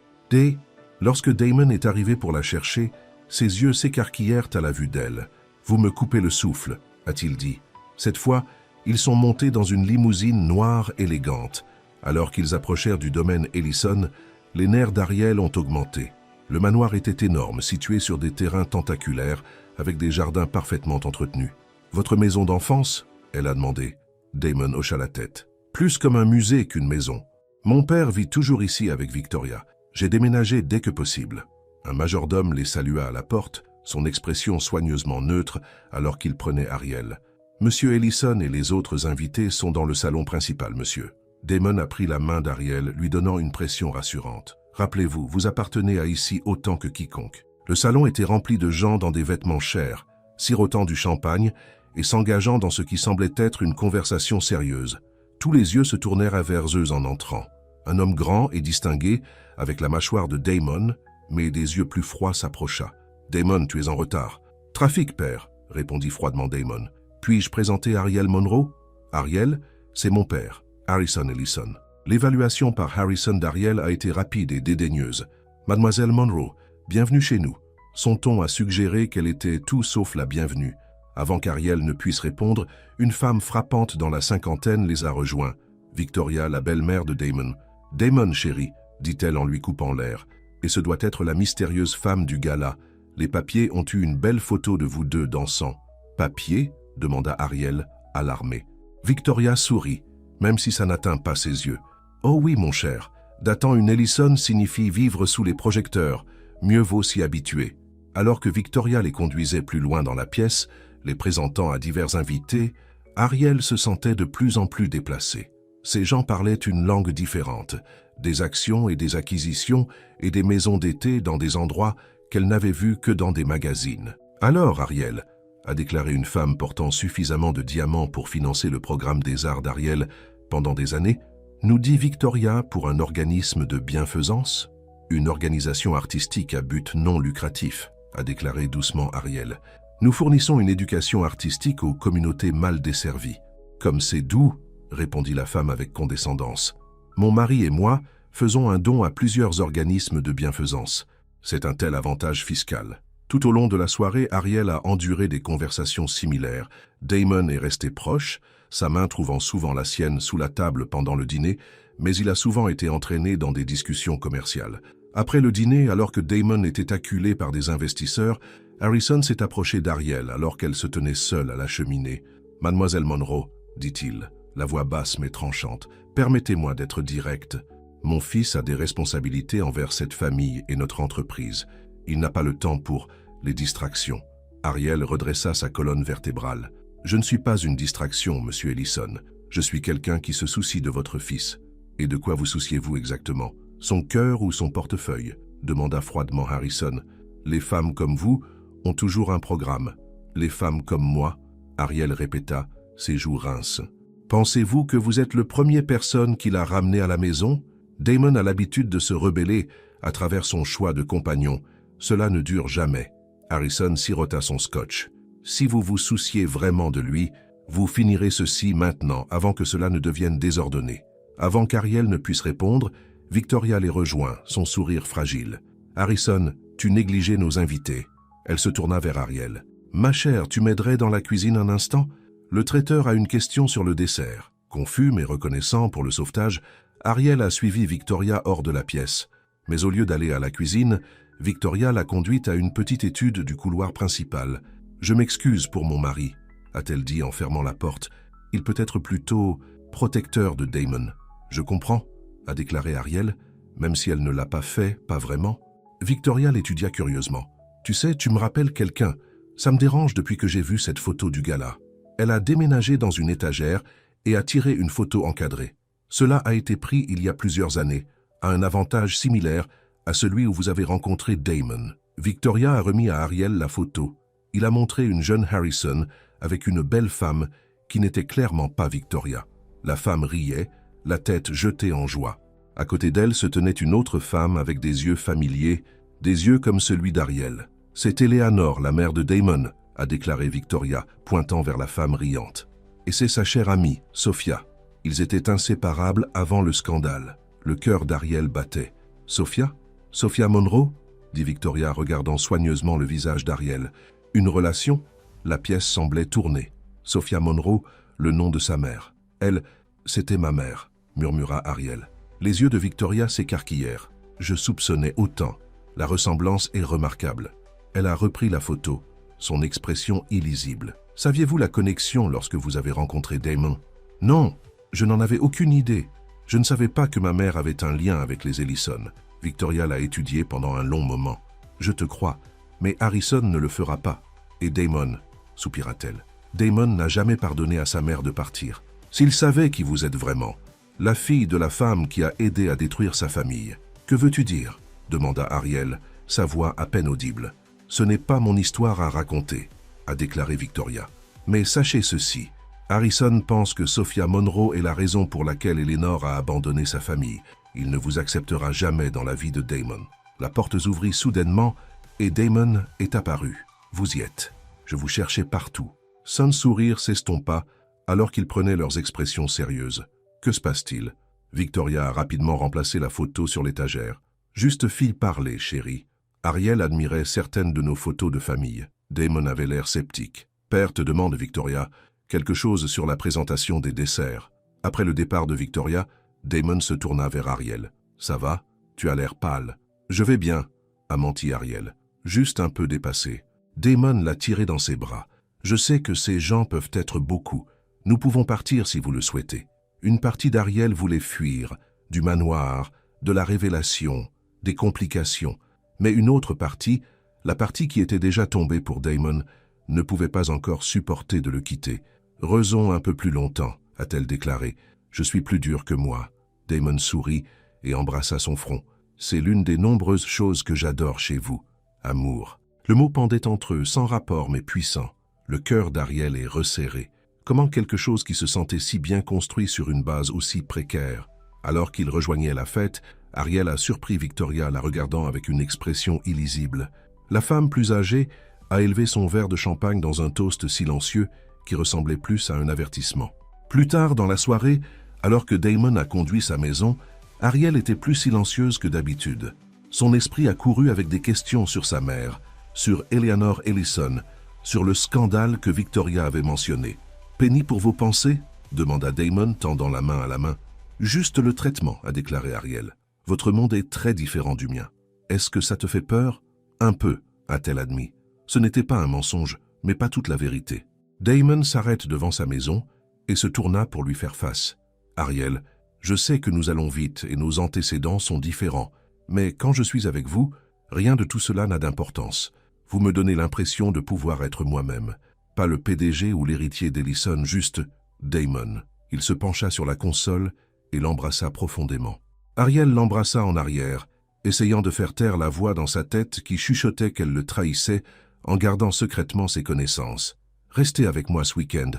A: Lorsque Damon est arrivé pour la chercher, ses yeux s'écarquillèrent à la vue d'elle. « Vous me coupez le souffle », a-t-il dit. Cette fois, ils sont montés dans une limousine noire élégante. Alors qu'ils approchèrent du domaine Ellison, les nerfs d'Ariel ont augmenté. Le manoir était énorme, situé sur des terrains tentaculaires, avec des jardins parfaitement entretenus. « Votre maison d'enfance ?» elle a demandé. Damon hocha la tête. « Plus comme un musée qu'une maison. Mon père vit toujours ici avec Victoria. J'ai déménagé dès que possible. » Un majordome les salua à la porte, son expression soigneusement neutre, alors qu'il prenait Ariel. « Monsieur Ellison et les autres invités sont dans le salon principal, monsieur. » Damon a pris la main d'Ariel, lui donnant une pression rassurante. « Rappelez-vous, vous appartenez à ici autant que quiconque. » Le salon était rempli de gens dans des vêtements chers, sirotant du champagne et s'engageant dans ce qui semblait être une conversation sérieuse. Tous les yeux se tournèrent vers eux en entrant. Un homme grand et distingué, avec la mâchoire de Damon, mais des yeux plus froids, s'approcha. « Damon, tu es en retard. Trafic, père, répondit froidement Damon. Puis-je présenter Ariel Monroe? Ariel, c'est mon père, Harrison Ellison. L'évaluation par Harrison d'Ariel a été rapide et dédaigneuse. Mademoiselle Monroe, bienvenue chez nous. Son ton a suggéré qu'elle était tout sauf la bienvenue. Avant qu'Ariel ne puisse répondre, une femme frappante dans la cinquantaine les a rejoints. Victoria, la belle-mère de Damon. « Damon, chérie, dit-elle en lui coupant l'air. Et ce doit être la mystérieuse femme du gala. Les papiers ont eu une belle photo de vous deux dansant. »« Papiers ?» demanda Ariel, alarmé. Victoria sourit, même si ça n'atteint pas ses yeux. « Oh oui, mon cher, datant une Ellison signifie vivre sous les projecteurs. Mieux vaut s'y habituer. » Alors que Victoria les conduisait plus loin dans la pièce, les présentant à divers invités, Ariel se sentait de plus en plus déplacée. Ces gens parlaient une langue différente, des actions et des acquisitions et des maisons d'été dans des endroits qu'elle n'avait vus que dans des magazines. « Alors, Ariel, » a déclaré une femme portant suffisamment de diamants pour financer le programme des arts d'Ariel pendant des années, nous dit Victoria pour un organisme de bienfaisance? Une organisation artistique à but non lucratif, a déclaré doucement Ariel. Nous fournissons une éducation artistique aux communautés mal desservies. Comme c'est doux, répondit la femme avec condescendance. Mon mari et moi faisons un don à plusieurs organismes de bienfaisance. C'est un tel avantage fiscal. Tout au long de la soirée, Ariel a enduré des conversations similaires. Damon est resté proche, sa main trouvant souvent la sienne sous la table pendant le dîner, mais il a souvent été entraîné dans des discussions commerciales. Après le dîner, alors que Damon était acculé par des investisseurs, Harrison s'est approché d'Ariel alors qu'elle se tenait seule à la cheminée. « Mademoiselle Monroe, dit-il, la voix basse mais tranchante, permettez-moi d'être direct. Mon fils a des responsabilités envers cette famille et notre entreprise. Il n'a pas le temps pour les distractions. » Ariel redressa sa colonne vertébrale. « Je ne suis pas une distraction, monsieur Ellison. Je suis quelqu'un qui se soucie de votre fils. Et de quoi vous souciez-vous exactement? Son cœur ou son portefeuille ?» demanda froidement Harrison. « Les femmes comme vous ont toujours un programme. Les femmes comme moi, » Ariel répéta, ses joues rinces. « Pensez-vous que vous êtes le premier personne qui l'a ramené à la maison? Damon a l'habitude de se rebeller à travers son choix de compagnon. Cela ne dure jamais. » Harrison sirota son scotch. « Si vous vous souciez vraiment de lui, vous finirez ceci maintenant avant que cela ne devienne désordonné. » Avant qu'Ariel ne puisse répondre, Victoria les rejoint, son sourire fragile. « Harrison, tu négligeais nos invités. » Elle se tourna vers Ariel. « Ma chère, tu m'aiderais dans la cuisine un instant? Le traiteur a une question sur le dessert. » Confus mais reconnaissant pour le sauvetage, Ariel a suivi Victoria hors de la pièce. Mais au lieu d'aller à la cuisine, Victoria l'a conduite à une petite étude du couloir principal. « Je m'excuse pour mon mari, » a-t-elle dit en fermant la porte. « Il peut être plutôt protecteur de Damon. »« Je comprends, » a déclaré Ariel, même si elle ne l'a pas fait, pas vraiment. Victoria l'étudia curieusement. « Tu sais, tu me rappelles quelqu'un. Ça me dérange depuis que j'ai vu cette photo du gala. » Elle a déménagé dans une étagère et a tiré une photo encadrée. Cela a été pris il y a plusieurs années, à un avantage similaire à celui où vous avez rencontré Damon. Victoria a remis à Ariel la photo. Il a montré une jeune Harrison avec une belle femme qui n'était clairement pas Victoria. La femme riait, la tête jetée en joie. À côté d'elle se tenait une autre femme avec des yeux familiers, des yeux comme celui d'Ariel. « C'est Eleanor, la mère de Damon », a déclaré Victoria, pointant vers la femme riante. « Et c'est sa chère amie, Sophia. Ils étaient inséparables avant le scandale. » Le cœur d'Ariel battait. « Sophia? Sophia Monroe ?» dit Victoria, regardant soigneusement le visage d'Ariel. « Une relation ?» La pièce semblait tourner. Sophia Monroe, le nom de sa mère. « Elle, c'était ma mère », murmura Ariel. Les yeux de Victoria s'écarquillèrent. « Je soupçonnais autant. La ressemblance est remarquable. » Elle a repris la photo, son expression illisible. « Saviez-vous la connexion lorsque vous avez rencontré Damon ?»« Non, je n'en avais aucune idée. Je ne savais pas que ma mère avait un lien avec les Ellison. » Victoria l'a étudié pendant un long moment. « Je te crois, mais Harrison ne le fera pas. Et Damon, soupira-t-elle. Damon n'a jamais pardonné à sa mère de partir. S'il savait qui vous êtes vraiment, la fille de la femme qui a aidé à détruire sa famille. Que veux-tu dire ?» demanda Ariel, sa voix à peine audible. « Ce n'est pas mon histoire à raconter, » a déclaré Victoria. « Mais sachez ceci, Harrison pense que Sophia Monroe est la raison pour laquelle Eleanor a abandonné sa famille. Il ne vous acceptera jamais dans la vie de Damon. » La porte s'ouvrit soudainement Et Damon est apparu. Vous y êtes. Je vous cherchais partout. Son sourire s'estompa alors qu'ils prenaient leurs expressions sérieuses. Que se passe-t-il? Victoria a rapidement remplacé la photo sur l'étagère. Juste fille parler, chérie. Ariel admirait certaines de nos photos de famille. Damon avait l'air sceptique. Père, te demande Victoria, quelque chose sur la présentation des desserts. Après le départ de Victoria, Damon se tourna vers Ariel. Ça va? Tu as l'air pâle. Je vais bien, a menti Ariel. Juste un peu dépassé. Damon l'a tiré dans ses bras. Je sais que ces gens peuvent être beaucoup. Nous pouvons partir si vous le souhaitez. Une partie d'Ariel voulait fuir, du manoir, de la révélation, des complications. Mais une autre partie, la partie qui était déjà tombée pour Damon, ne pouvait pas encore supporter de le quitter. « Resons un peu plus longtemps », a-t-elle déclaré. « Je suis plus dur que moi. » Damon sourit et embrassa son front. « C'est l'une des nombreuses choses que j'adore chez vous. Amour. » Le mot pendait entre eux, sans rapport mais puissant. Le cœur d'Ariel est resserré. Comment quelque chose qui se sentait si bien construit sur une base aussi précaire? Alors qu'ils rejoignaient la fête, Ariel a surpris Victoria la regardant avec une expression illisible. La femme plus âgée a élevé son verre de champagne dans un toast silencieux qui ressemblait plus à un avertissement. Plus tard dans la soirée, alors que Damon a conduit sa maison, Ariel était plus silencieuse que d'habitude. Son esprit a couru avec des questions sur sa mère, sur Eleanor Ellison, sur le scandale que Victoria avait mentionné. « Penny pour vos pensées ?» demanda Damon, tendant la main à la main. « Juste le traitement, » a déclaré Ariel. « Votre monde est très différent du mien. Est-ce que ça te fait peur ?»« Un peu, » a-t-elle admis. Ce n'était pas un mensonge, mais pas toute la vérité. Damon s'arrête devant sa maison et se tourna pour lui faire face. « Ariel, je sais que nous allons vite et nos antécédents sont différents, mais quand je suis avec vous, rien de tout cela n'a d'importance. Vous me donnez l'impression de pouvoir être moi-même. Pas le PDG ou l'héritier d'Ellison, juste Damon. » Il se pencha sur la console et l'embrassa profondément. Ariel l'embrassa en arrière, essayant de faire taire la voix dans sa tête qui chuchotait qu'elle le trahissait en gardant secrètement ses connaissances. « Restez avec moi ce week-end, »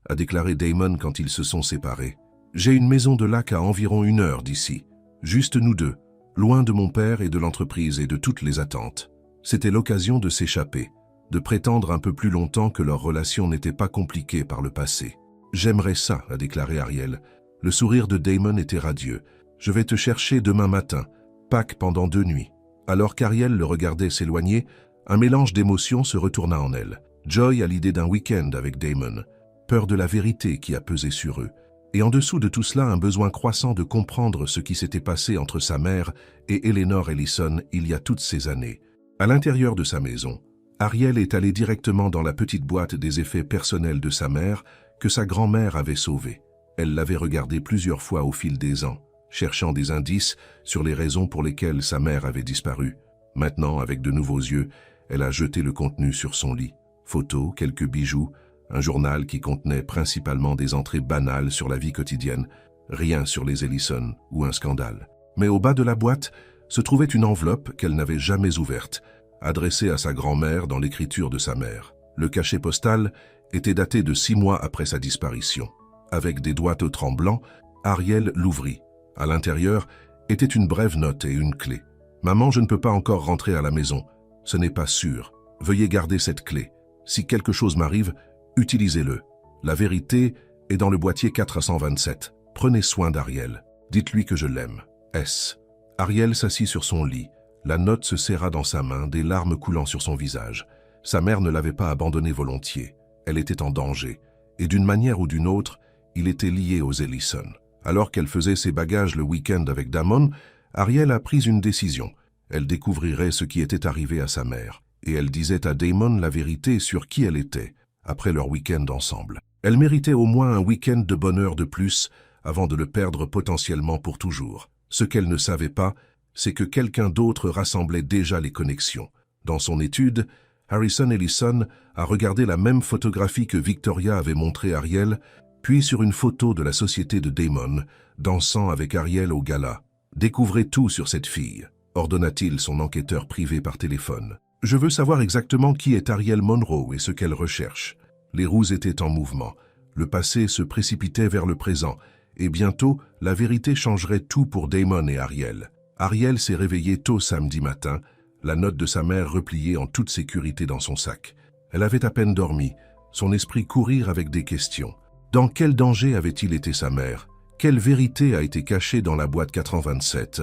A: a déclaré Damon quand ils se sont séparés. « J'ai une maison de lac à environ 1 heure d'ici. Juste nous deux, loin de mon père et de l'entreprise et de toutes les attentes. » C'était l'occasion de s'échapper, de prétendre un peu plus longtemps que leur relation n'était pas compliquée par le passé. « J'aimerais ça, » a déclaré Ariel. Le sourire de Damon était radieux. « Je vais te chercher demain matin. Pâques pendant 2 nuits. » Alors qu'Ariel le regardait s'éloigner, un mélange d'émotions se retourna en elle. Joy à l'idée d'un week-end avec Damon, peur de la vérité qui a pesé sur eux, et en dessous de tout cela un besoin croissant de comprendre ce qui s'était passé entre sa mère et Eleanor Ellison il y a toutes ces années. À l'intérieur de sa maison, Ariel est allée directement dans la petite boîte des effets personnels de sa mère que sa grand-mère avait sauvée. Elle l'avait regardée plusieurs fois au fil des ans, cherchant des indices sur les raisons pour lesquelles sa mère avait disparu. Maintenant, avec de nouveaux yeux, elle a jeté le contenu sur son lit. Photos, quelques bijoux, un journal qui contenait principalement des entrées banales sur la vie quotidienne, rien sur les Ellison ou un scandale. Mais au bas de la boîte se trouvait une enveloppe qu'elle n'avait jamais ouverte, adressée à sa grand-mère dans l'écriture de sa mère. Le cachet postal était daté de 6 mois après sa disparition. Avec des doigts tremblants, Ariel l'ouvrit. À l'intérieur était une brève note et une clé. « Maman, je ne peux pas encore rentrer à la maison. Ce n'est pas sûr. Veuillez garder cette clé. Si quelque chose m'arrive, utilisez-le. La vérité est dans le boîtier 427. Prenez soin d'Ariel. Dites-lui que je l'aime. S. » Ariel s'assit sur son lit. La note se serra dans sa main, des larmes coulant sur son visage. Sa mère ne l'avait pas abandonnée volontiers. Elle était en danger. Et d'une manière ou d'une autre, il était lié aux Ellison. Alors qu'elle faisait ses bagages le week-end avec Damon, Ariel a pris une décision. Elle découvrirait ce qui était arrivé à sa mère. Et elle disait à Damon la vérité sur qui elle était, après leur week-end ensemble. Elle méritait au moins un week-end de bonheur de plus avant de le perdre potentiellement pour toujours. Ce qu'elle ne savait pas, c'est que quelqu'un d'autre rassemblait déjà les connexions. Dans son étude, Harrison Ellison a regardé la même photographie que Victoria avait montrée à Ariel, puis sur une photo de la société de Damon, dansant avec Ariel au gala. « Découvrez tout sur cette fille », ordonna-t-il son enquêteur privé par téléphone. « Je veux savoir exactement qui est Ariel Monroe et ce qu'elle recherche. » Les roues étaient en mouvement. Le passé se précipitait vers le présent, et bientôt, la vérité changerait tout pour Damon et Ariel. Ariel s'est réveillée tôt samedi matin, la note de sa mère repliée en toute sécurité dans son sac. Elle avait à peine dormi, son esprit courir avec des questions. Dans quel danger avait-il été sa mère? Quelle vérité a été cachée dans la boîte 427?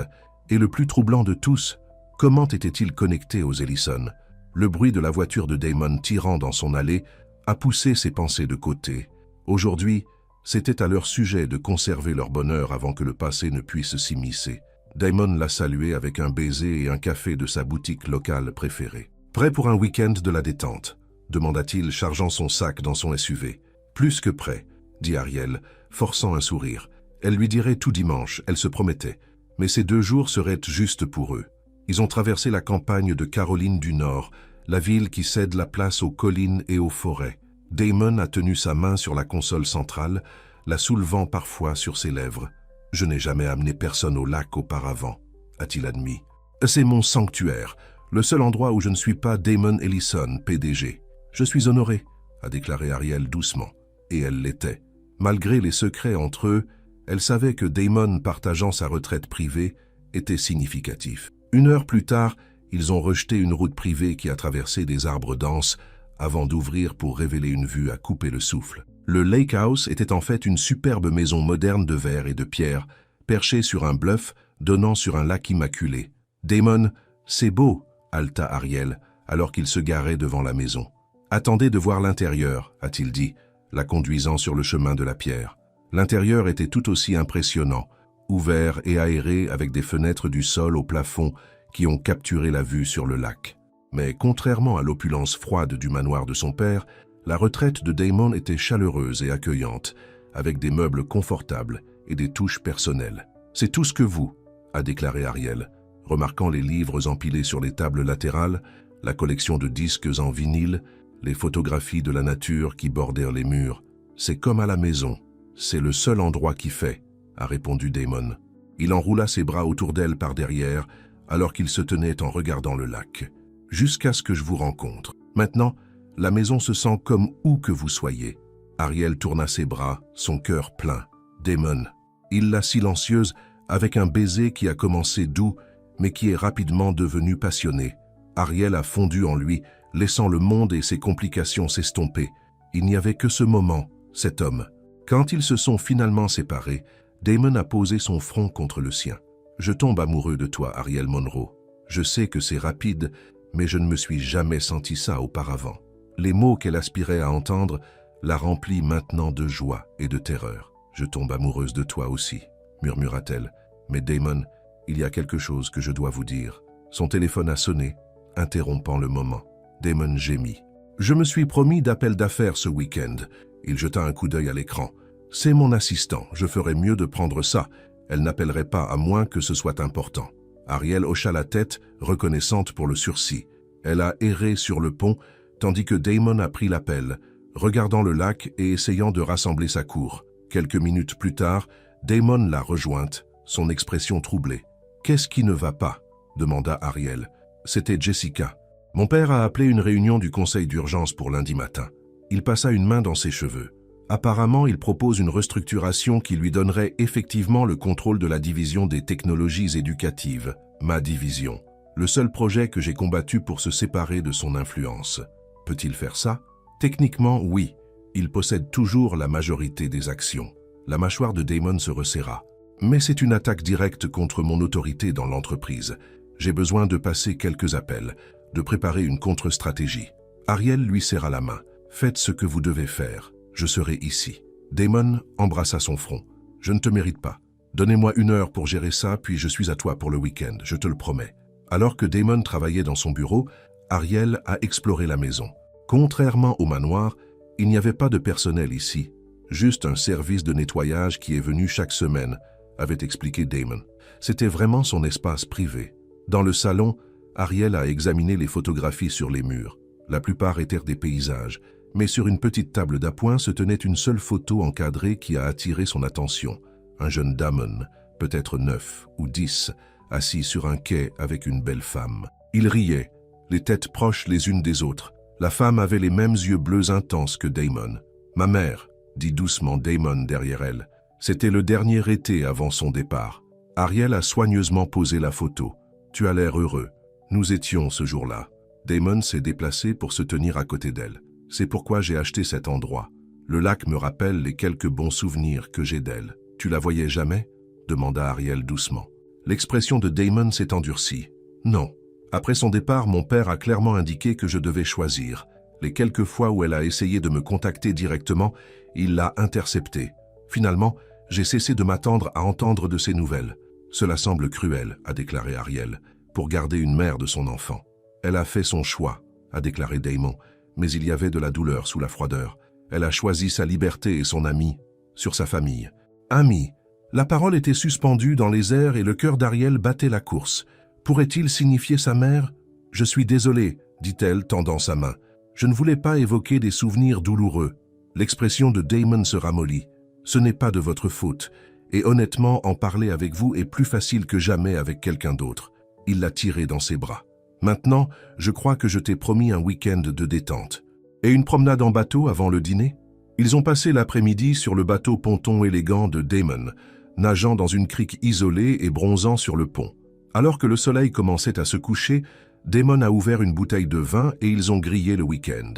A: Et le plus troublant de tous, comment était-il connecté aux Ellison? Le bruit de la voiture de Damon tirant dans son allée a poussé ses pensées de côté. Aujourd'hui, c'était à leur sujet de conserver leur bonheur avant que le passé ne puisse s'immiscer. Damon l'a salué avec un baiser et un café de sa boutique locale préférée. « Prêt pour un week-end de la détente ?» demanda-t-il, chargeant son sac dans son SUV. « Plus que prêt », dit Ariel, forçant un sourire. Elle lui dirait tout dimanche, elle se promettait. Mais ces 2 jours seraient justes pour eux. Ils ont traversé la campagne de Caroline du Nord, la ville qui cède la place aux collines et aux forêts. Damon a tenu sa main sur la console centrale, la soulevant parfois sur ses lèvres. « Je n'ai jamais amené personne au lac auparavant », a-t-il admis. « C'est mon sanctuaire, le seul endroit où je ne suis pas Damon Ellison, PDG. »« Je suis honoré », a déclaré Ariel doucement. Et elle l'était. Malgré les secrets entre eux, elle savait que Damon, partageant sa retraite privée, était significatif. 1 heure plus tard, ils ont rejeté une route privée qui a traversé des arbres denses avant d'ouvrir pour révéler une vue à couper le souffle. Le Lake House était en fait une superbe maison moderne de verre et de pierre, perchée sur un bluff donnant sur un lac immaculé. « Damon, c'est beau !» haleta Ariel, alors qu'il se garait devant la maison. « Attendez de voir l'intérieur », a-t-il dit, la conduisant sur le chemin de la pierre. L'intérieur était tout aussi impressionnant, ouvert et aéré avec des fenêtres du sol au plafond qui ont capturé la vue sur le lac. Mais contrairement à l'opulence froide du manoir de son père, la retraite de Damon était chaleureuse et accueillante, avec des meubles confortables et des touches personnelles. « C'est tout ce que vous », a déclaré Ariel, remarquant les livres empilés sur les tables latérales, la collection de disques en vinyle, les photographies de la nature qui bordèrent les murs. « C'est comme à la maison, c'est le seul endroit qui fait », a répondu Damon. Il enroula ses bras autour d'elle par derrière, alors qu'il se tenait en regardant le lac. « Jusqu'à ce que je vous rencontre. Maintenant, la maison se sent comme où que vous soyez. » Ariel tourna ses bras, son cœur plein. « Damon. » Il la silencieuse avec un baiser qui a commencé doux, mais qui est rapidement devenu passionné. Ariel a fondu en lui, laissant le monde et ses complications s'estomper. Il n'y avait que ce moment, cet homme. Quand ils se sont finalement séparés, Damon a posé son front contre le sien. « Je tombe amoureux de toi, Ariel Monroe. Je sais que c'est rapide, mais je ne me suis jamais senti ça auparavant. » Les mots qu'elle aspirait à entendre la remplissent maintenant de joie et de terreur. « Je tombe amoureuse de toi aussi », murmura-t-elle. « Mais Damon, il y a quelque chose que je dois vous dire. » Son téléphone a sonné, interrompant le moment. Damon gémit. « Je me suis promis d'appel d'affaires ce week-end. » Il jeta un coup d'œil à l'écran. « C'est mon assistant, je ferais mieux de prendre ça. Elle n'appellerait pas à moins que ce soit important. » Ariel hocha la tête, reconnaissante pour le sursis. Elle a erré sur le pont, tandis que Damon a pris l'appel, regardant le lac et essayant de rassembler sa cour. Quelques minutes plus tard, Damon l'a rejointe, son expression troublée. « Qu'est-ce qui ne va pas ?» demanda Ariel. C'était Jessica. « Mon père a appelé une réunion du conseil d'urgence pour lundi matin. » Il passa une main dans ses cheveux. Apparemment, il propose une restructuration qui lui donnerait effectivement le contrôle de la division des technologies éducatives, ma division. Le seul projet que j'ai combattu pour se séparer de son influence. Peut-il faire ça? Techniquement, oui. Il possède toujours la majorité des actions. La mâchoire de Damon se resserra. Mais c'est une attaque directe contre mon autorité dans l'entreprise. J'ai besoin de passer quelques appels, de préparer une contre-stratégie. Ariel lui serra la main. Faites ce que vous devez faire. Je serai ici. Damon embrassa son front. Je ne te mérite pas. Donnez-moi 1 heure pour gérer ça, puis je suis à toi pour le week-end, je te le promets. Alors que Damon travaillait dans son bureau, Ariel a exploré la maison. Contrairement au manoir, il n'y avait pas de personnel ici. Juste un service de nettoyage qui est venu chaque semaine, avait expliqué Damon. C'était vraiment son espace privé. Dans le salon, Ariel a examiné les photographies sur les murs. La plupart étaient des paysages, mais sur une petite table d'appoint se tenait une seule photo encadrée qui a attiré son attention. Un jeune Damon, peut-être 9 ou 10, assis sur un quai avec une belle femme. Il riait, les têtes proches les unes des autres. La femme avait les mêmes yeux bleus intenses que Damon. « Ma mère », dit doucement Damon derrière elle. C'était le dernier été avant son départ. Ariel a soigneusement posé la photo. « Tu as l'air heureux. » Nous étions ce jour-là. Damon s'est déplacé pour se tenir à côté d'elle. C'est pourquoi j'ai acheté cet endroit. Le lac me rappelle les quelques bons souvenirs que j'ai d'elle. Tu la voyais jamais? Demanda Ariel doucement. L'expression de Damon s'est endurcie. Non. Après son départ, mon père a clairement indiqué que je devais choisir. Les quelques fois où elle a essayé de me contacter directement, il l'a interceptée. Finalement, j'ai cessé de m'attendre à entendre de ses nouvelles. Cela semble cruel, a déclaré Ariel, pour garder une mère de son enfant. Elle a fait son choix, a déclaré Damon, mais il y avait de la douleur sous la froideur. Elle a choisi sa liberté et son ami sur sa famille. Ami. La parole était suspendue dans les airs et le cœur d'Ariel battait la course. Pourrait-il signifier sa mère? Je suis désolée, dit-elle, tendant sa main. Je ne voulais pas évoquer des souvenirs douloureux. L'expression de Damon se ramollit. Ce n'est pas de votre faute. Et honnêtement, en parler avec vous est plus facile que jamais avec quelqu'un d'autre. Il l'a tirée dans ses bras. Maintenant, je crois que je t'ai promis un week-end de détente. Et une promenade en bateau avant le dîner? Ils ont passé l'après-midi sur le bateau ponton élégant de Damon, nageant dans une crique isolée et bronzant sur le pont. Alors que le soleil commençait à se coucher, Damon a ouvert une bouteille de vin et ils ont grillé le week-end.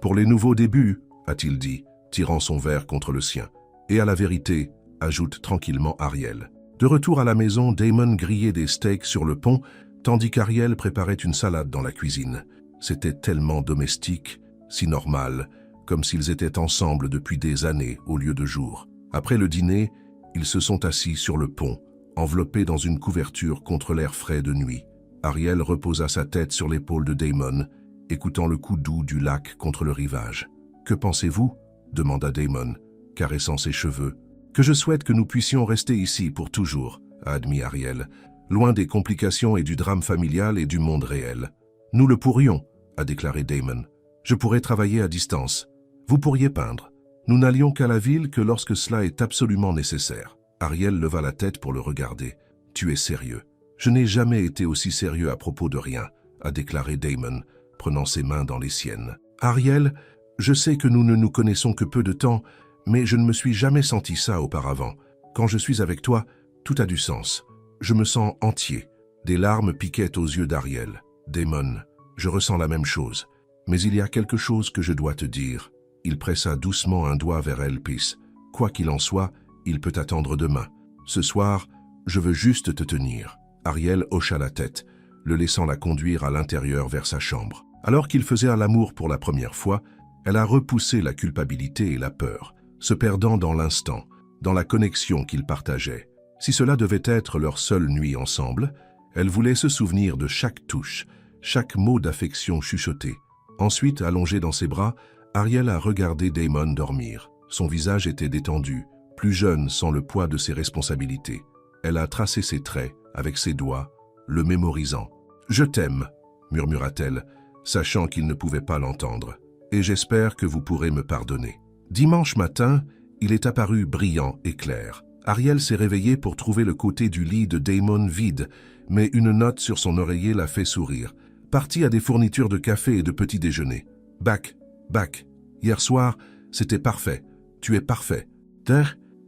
A: Pour les nouveaux débuts, a-t-il dit, tirant son verre contre le sien. Et à la vérité, ajoute tranquillement Ariel. De retour à la maison, Damon grillait des steaks sur le pont, tandis qu'Ariel préparait une salade dans la cuisine. C'était tellement domestique, si normal, comme s'ils étaient ensemble depuis des années au lieu de jours. Après le dîner, ils se sont assis sur le pont, enveloppés dans une couverture contre l'air frais de nuit. Ariel reposa sa tête sur l'épaule de Damon, écoutant le coup doux du lac contre le rivage. « Que pensez-vous » demanda Damon, caressant ses cheveux. « Que je souhaite que nous puissions rester ici pour toujours, » a admis Ariel, loin des complications et du drame familial et du monde réel. « Nous le pourrions, » a déclaré Damon. « Je pourrais travailler à distance. Vous pourriez peindre. Nous n'allions qu'à la ville que lorsque cela est absolument nécessaire. » Ariel leva la tête pour le regarder. « Tu es sérieux. »« Je n'ai jamais été aussi sérieux à propos de rien, » a déclaré Damon, prenant ses mains dans les siennes. « Ariel, je sais que nous ne nous connaissons que peu de temps, mais je ne me suis jamais senti ça auparavant. Quand je suis avec toi, tout a du sens. Je me sens entier. » Des larmes piquaient aux yeux d'Ariel. « Damon, je ressens la même chose. Mais il y a quelque chose que je dois te dire. » Il pressa doucement un doigt vers Elpis. « Quoi qu'il en soit, il peut attendre demain. Ce soir, je veux juste te tenir. » Ariel hocha la tête, le laissant la conduire à l'intérieur vers sa chambre. Alors qu'ils faisaient l'amour pour la première fois, elle a repoussé la culpabilité et la peur, se perdant dans l'instant, dans la connexion qu'ils partageaient. Si cela devait être leur seule nuit ensemble, elle voulait se souvenir de chaque touche, chaque mot d'affection chuchoté. Ensuite, allongée dans ses bras, Ariel a regardé Damon dormir. Son visage était détendu, plus jeune sans le poids de ses responsabilités. Elle a tracé ses traits avec ses doigts, le mémorisant. « Je t'aime » murmura-t-elle, sachant qu'il ne pouvait pas l'entendre. « Et j'espère que vous pourrez me pardonner. » Dimanche matin, il est apparu brillant et clair. Ariel s'est réveillée pour trouver le côté du lit de Damon vide, mais une note sur son oreiller l'a fait sourire. Parti à des fournitures de café et de petit déjeuner. « Back. Hier soir, c'était parfait. Tu es parfait. »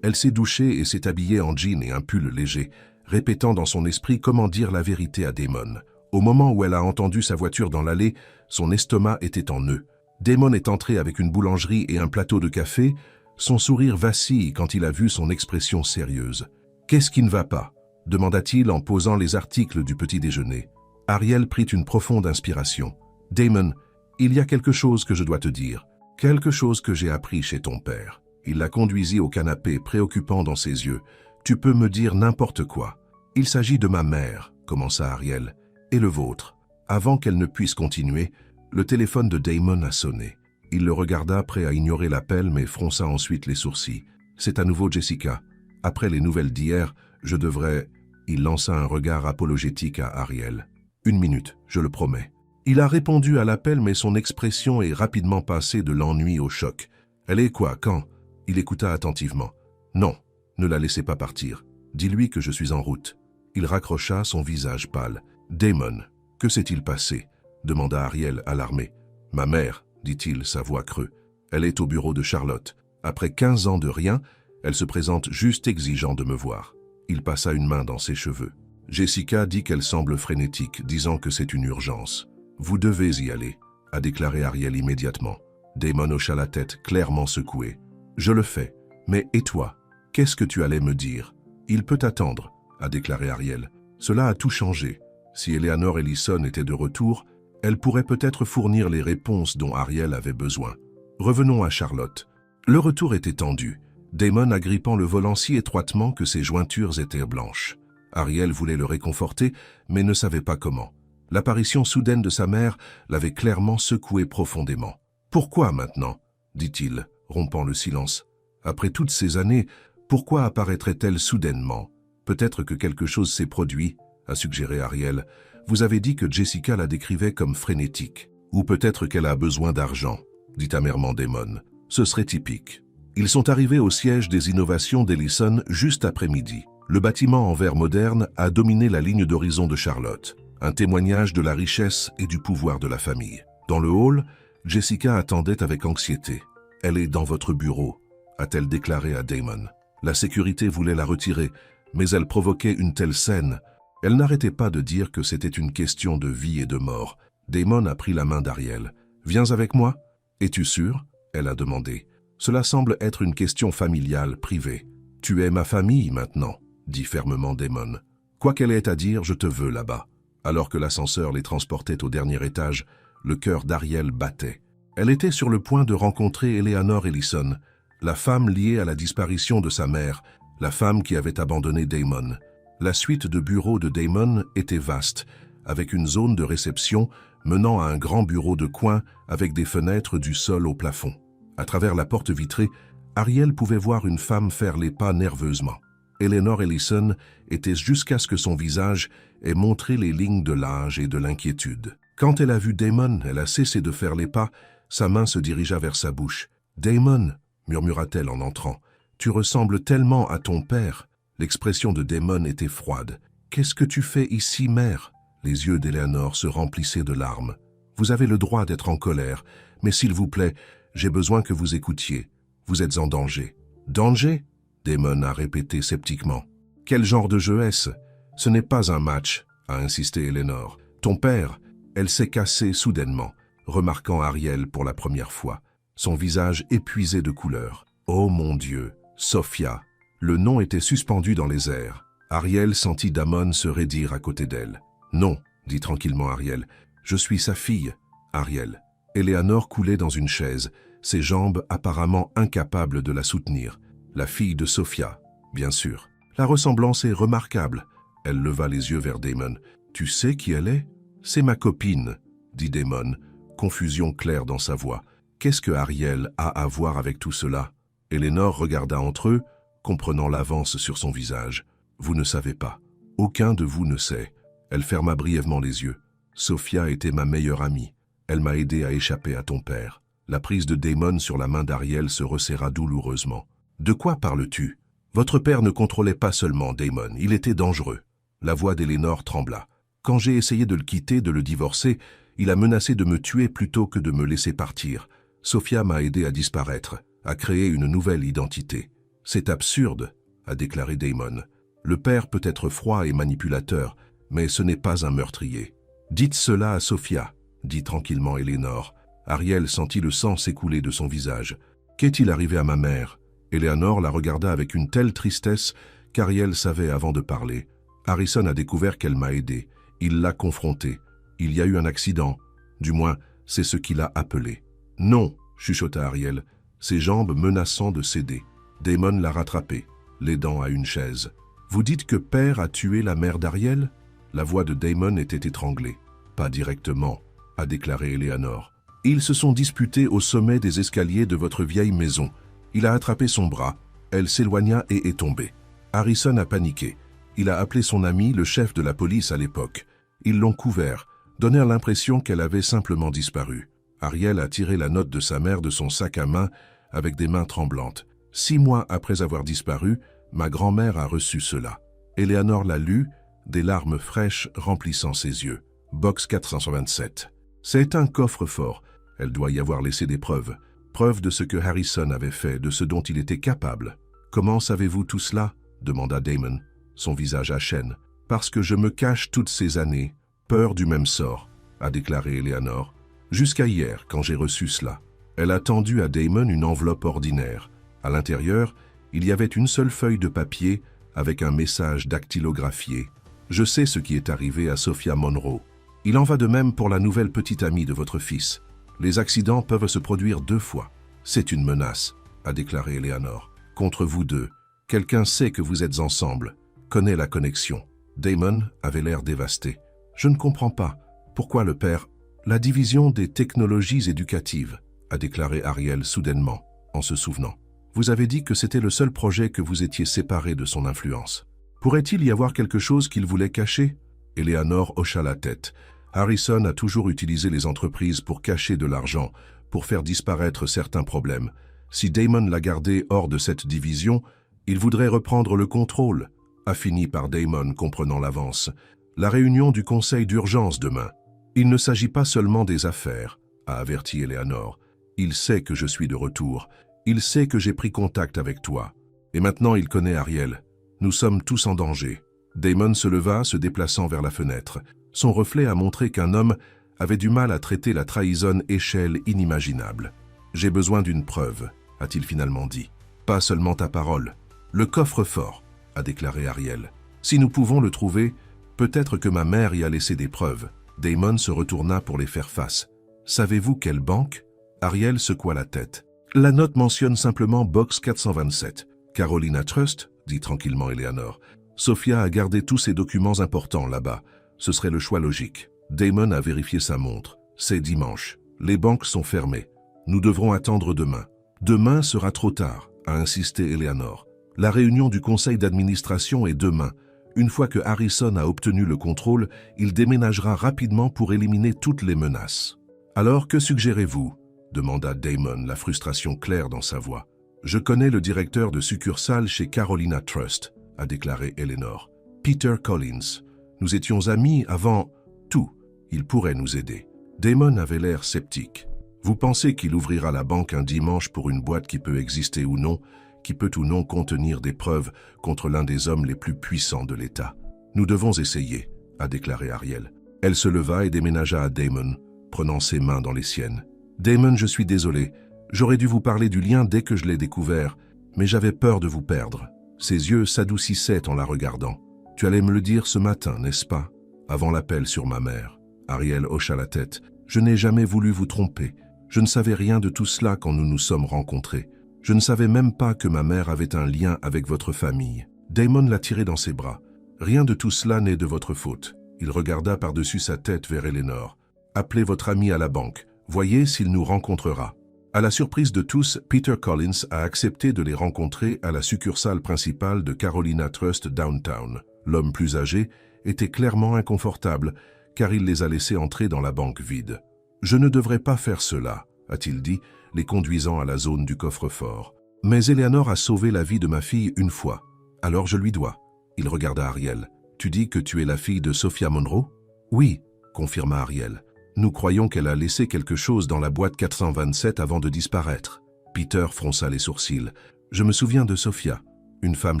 A: Elle s'est douchée et s'est habillée en jean et un pull léger, répétant dans son esprit comment dire la vérité à Damon. Au moment où elle a entendu sa voiture dans l'allée, son estomac était en nœud. Damon est entré avec une boulangerie et un plateau de café. Son sourire vacille quand il a vu son expression sérieuse. « Qu'est-ce qui ne va pas ?» demanda-t-il en posant les articles du petit déjeuner. Ariel prit une profonde inspiration. « Damon, il y a quelque chose que je dois te dire. Quelque chose que j'ai appris chez ton père. » Il la conduisit au canapé, préoccupant dans ses yeux. « Tu peux me dire n'importe quoi. »« Il s'agit de ma mère, » commença Ariel. « Et le vôtre. » Avant qu'elle ne puisse continuer, le téléphone de Damon a sonné. Il le regarda, prêt à ignorer l'appel, mais fronça ensuite les sourcils. « C'est à nouveau Jessica. Après les nouvelles d'hier, je devrais... » Il lança un regard apologétique à Ariel. « 1 minute, je le promets. » Il a répondu à l'appel, mais son expression est rapidement passée de l'ennui au choc. « Elle est quoi, quand ?» Il écouta attentivement. « Non, ne la laissez pas partir. Dis-lui que je suis en route. » Il raccrocha, son visage pâle. « Damon, que s'est-il passé ?» demanda Ariel, alarmé. « Ma mère, dit-il, sa voix creux. Elle est au bureau de Charlotte. Après 15 ans de rien, elle se présente juste exigeant de me voir. » Il passa une main dans ses cheveux. Jessica dit qu'elle semble frénétique, disant que c'est une urgence. « Vous devez y aller », a déclaré Ariel immédiatement. Damon hocha la tête, clairement secoué. « Je le fais. Mais et toi? Qu'est-ce que tu allais me dire? »« Il peut attendre », a déclaré Ariel. Cela a tout changé. Si Eleanor Ellison était de retour, elle pourrait peut-être fournir les réponses dont Ariel avait besoin. Revenons à Charlotte. Le retour était tendu, Damon agrippant le volant si étroitement que ses jointures étaient blanches. Ariel voulait le réconforter, mais ne savait pas comment. L'apparition soudaine de sa mère l'avait clairement secoué profondément. « Pourquoi maintenant ?» dit-il, rompant le silence. « Après toutes ces années, pourquoi apparaîtrait-elle soudainement? Peut-être que quelque chose s'est produit, » a suggéré Ariel. « Vous avez dit que Jessica la décrivait comme frénétique. Ou peut-être qu'elle a besoin d'argent, » dit amèrement Damon. « Ce serait typique. » Ils sont arrivés au siège des innovations d'Ellison juste après midi. Le bâtiment en verre moderne a dominé la ligne d'horizon de Charlotte, un témoignage de la richesse et du pouvoir de la famille. Dans le hall, Jessica attendait avec anxiété. « Elle est dans votre bureau », a-t-elle déclaré à Damon. La sécurité voulait la retirer, mais elle provoquait une telle scène. Elle n'arrêtait pas de dire que c'était une question de vie et de mort. Damon a pris la main d'Ariel. « Viens avec moi ?»« Es-tu sûr ?» elle a demandé. « Cela semble être une question familiale, privée. »« Tu es ma famille maintenant », dit fermement Damon. « Quoi qu'elle ait à dire, je te veux là-bas. » Alors que l'ascenseur les transportait au dernier étage, le cœur d'Ariel battait. Elle était sur le point de rencontrer Eleanor Ellison, la femme liée à la disparition de sa mère, la femme qui avait abandonné Damon. La suite de bureaux de Damon était vaste, avec une zone de réception menant à un grand bureau de coin avec des fenêtres du sol au plafond. À travers la porte vitrée, Ariel pouvait voir une femme faire les pas nerveusement. Eleanor Ellison était jusqu'à ce que son visage ait montré les lignes de l'âge et de l'inquiétude. Quand elle a vu Damon, elle a cessé de faire les pas, sa main se dirigea vers sa bouche. « Damon » murmura-t-elle en entrant. « Tu ressembles tellement à ton père. » L'expression de Damon était froide. « Qu'est-ce que tu fais ici, mère ?» Les yeux d'Eleanor se remplissaient de larmes. « Vous avez le droit d'être en colère, mais s'il vous plaît, j'ai besoin que vous écoutiez. Vous êtes en danger. »« Danger ?» Damon a répété sceptiquement. « Quel genre de jeu est-ce ? Ce n'est pas un match, » a insisté Eleanor. « Ton père ?» Elle s'est cassée soudainement, remarquant Ariel pour la première fois, son visage épuisé de couleur. « Oh mon Dieu, Sophia !» Le nom était suspendu dans les airs. Ariel sentit Damon se raidir à côté d'elle. « Non, » dit tranquillement Ariel, « je suis sa fille. » Ariel. Eleanor coulait dans une chaise, ses jambes apparemment incapables de la soutenir. La fille de Sophia, bien sûr. La ressemblance est remarquable. Elle leva les yeux vers Damon. « Tu sais qui elle est ? » « C'est ma copine, » dit Damon, confusion claire dans sa voix. « Qu'est-ce que Ariel a à voir avec tout cela ?» Eleanor regarda entre eux, comprenant l'avance sur son visage. « Vous ne savez pas. Aucun de vous ne sait. » Elle ferma brièvement les yeux. « Sophia était ma meilleure amie. Elle m'a aidé à échapper à ton père. » La prise de Damon sur la main d'Ariel se resserra douloureusement. « De quoi parles-tu ? Votre père ne contrôlait pas seulement Damon, il était dangereux. » La voix d'Eleanor trembla. « Quand j'ai essayé de le quitter, de le divorcer, il a menacé de me tuer plutôt que de me laisser partir. Sophia m'a aidé à disparaître, à créer une nouvelle identité. C'est absurde, » a déclaré Damon. « Le père peut être froid et manipulateur, mais ce n'est pas un meurtrier. »« Dites cela à Sophia, » dit tranquillement Eleanor. Ariel sentit le sang s'écouler de son visage. « Qu'est-il arrivé à ma mère ?» Eleanor la regarda avec une telle tristesse qu'Ariel savait avant de parler. « Harrison a découvert qu'elle m'a aidé. Il l'a confrontée. Il y a eu un accident. Du moins, c'est ce qu'il a appelé. »« Non !» chuchota Ariel, ses jambes menaçant de céder. Damon l'a rattrapé, l'aidant à une chaise. « Vous dites que père a tué la mère d'Ariel ?» La voix de Damon était étranglée. « Pas directement, » a déclaré Eleanor. « Ils se sont disputés au sommet des escaliers de votre vieille maison. Il a attrapé son bras, elle s'éloigna et est tombée. Harrison a paniqué. Il a appelé son ami, le chef de la police à l'époque. Ils l'ont couvert, donnèrent l'impression qu'elle avait simplement disparu. Ariel a tiré la note de sa mère de son sac à main avec des mains tremblantes. 6 mois après avoir disparu, ma grand-mère a reçu cela. Eleanor l'a lu, des larmes fraîches remplissant ses yeux. Box 427. C'est un coffre-fort. Elle doit y avoir laissé des preuves. Preuves de ce que Harrison avait fait, de ce dont il était capable. « Comment savez-vous tout cela ?» demanda Damon, son visage à chaîne. « parce que je me cache toutes ces années, peur du même sort, a déclaré Eleanor, jusqu'à hier quand j'ai reçu cela. Elle a tendu à Damon une enveloppe ordinaire. À l'intérieur, il y avait une seule feuille de papier avec un message dactylographié. Je sais ce qui est arrivé à Sophia Monroe. Il en va de même pour la nouvelle petite amie de votre fils. Les accidents peuvent se produire 2 fois. C'est une menace, a déclaré Eleanor. Contre vous deux, quelqu'un sait que vous êtes ensemble, connaît la connexion. Damon avait l'air dévasté. Je ne comprends pas. Pourquoi le père? La division des technologies éducatives, a déclaré Ariel soudainement, en se souvenant. Vous avez dit que c'était le seul projet que vous étiez séparé de son influence. Pourrait-il y avoir quelque chose qu'il voulait cacher? Eleanor hocha la tête. Harrison a toujours utilisé les entreprises pour cacher de l'argent, pour faire disparaître certains problèmes. Si Damon l'a gardé hors de cette division, il voudrait reprendre le contrôle, a fini par Damon comprenant l'avance. La réunion du conseil d'urgence demain. Il ne s'agit pas seulement des affaires, a averti Eleanor. Il sait que je suis de retour. Il sait que j'ai pris contact avec toi. Et maintenant il connaît Ariel. Nous sommes tous en danger. Damon se leva, se déplaçant vers la fenêtre. Son reflet a montré qu'un homme avait du mal à traiter la trahison échelle inimaginable. « J'ai besoin d'une preuve », a-t-il finalement dit. « Pas seulement ta parole. Le coffre-fort », a déclaré Ariel. « Si nous pouvons le trouver, peut-être que ma mère y a laissé des preuves. » Damon se retourna pour les faire face. « Savez-vous quelle banque ?» Ariel secoua la tête. « La note mentionne simplement Box 427. Carolina Trust, dit tranquillement Eleanor. Sophia a gardé tous ses documents importants là-bas. Ce serait le choix logique. » Damon a vérifié sa montre. C'est dimanche. Les banques sont fermées. Nous devrons attendre demain. Demain sera trop tard, a insisté Eleanor. La réunion du conseil d'administration est demain. Une fois que Harrison a obtenu le contrôle, il déménagera rapidement pour éliminer toutes les menaces. Alors, que suggérez-vous? Demanda Damon, la frustration claire dans sa voix. Je connais le directeur de succursale chez Carolina Trust, a déclaré Eleanor. Peter Collins. Nous étions amis avant tout. Il pourrait nous aider. Damon avait l'air sceptique. Vous pensez qu'il ouvrira la banque un dimanche pour une boîte qui peut exister ou non, qui peut ou non contenir des preuves contre l'un des hommes les plus puissants de l'État? Nous devons essayer, a déclaré Ariel. Elle se leva et déménagea à Damon, prenant ses mains dans les siennes. Damon, je suis désolé. J'aurais dû vous parler du lien dès que je l'ai découvert, mais j'avais peur de vous perdre. Ses yeux s'adoucissaient en la regardant. Tu allais me le dire ce matin, n'est-ce pas? Avant l'appel sur ma mère. Ariel hocha la tête. Je n'ai jamais voulu vous tromper. Je ne savais rien de tout cela quand nous nous sommes rencontrés. Je ne savais même pas que ma mère avait un lien avec votre famille. Damon l'a tiré dans ses bras. Rien de tout cela n'est de votre faute. Il regarda par-dessus sa tête vers Eleanor. Appelez votre ami à la banque. Voyez s'il nous rencontrera. À la surprise de tous, Peter Collins a accepté de les rencontrer à la succursale principale de Carolina Trust Downtown. L'homme plus âgé était clairement inconfortable, car il les a laissés entrer dans la banque vide. « Je ne devrais pas faire cela », a-t-il dit, les conduisant à la zone du coffre-fort. « Mais Eleanor a sauvé la vie de ma fille une fois, alors je lui dois. » Il regarda Ariel. « Tu dis que tu es la fille de Sophia Monroe ?»« Oui », confirma Ariel. « Nous croyons qu'elle a laissé quelque chose dans la boîte 427 avant de disparaître. » Peter fronça les sourcils. « Je me souviens de Sophia, une femme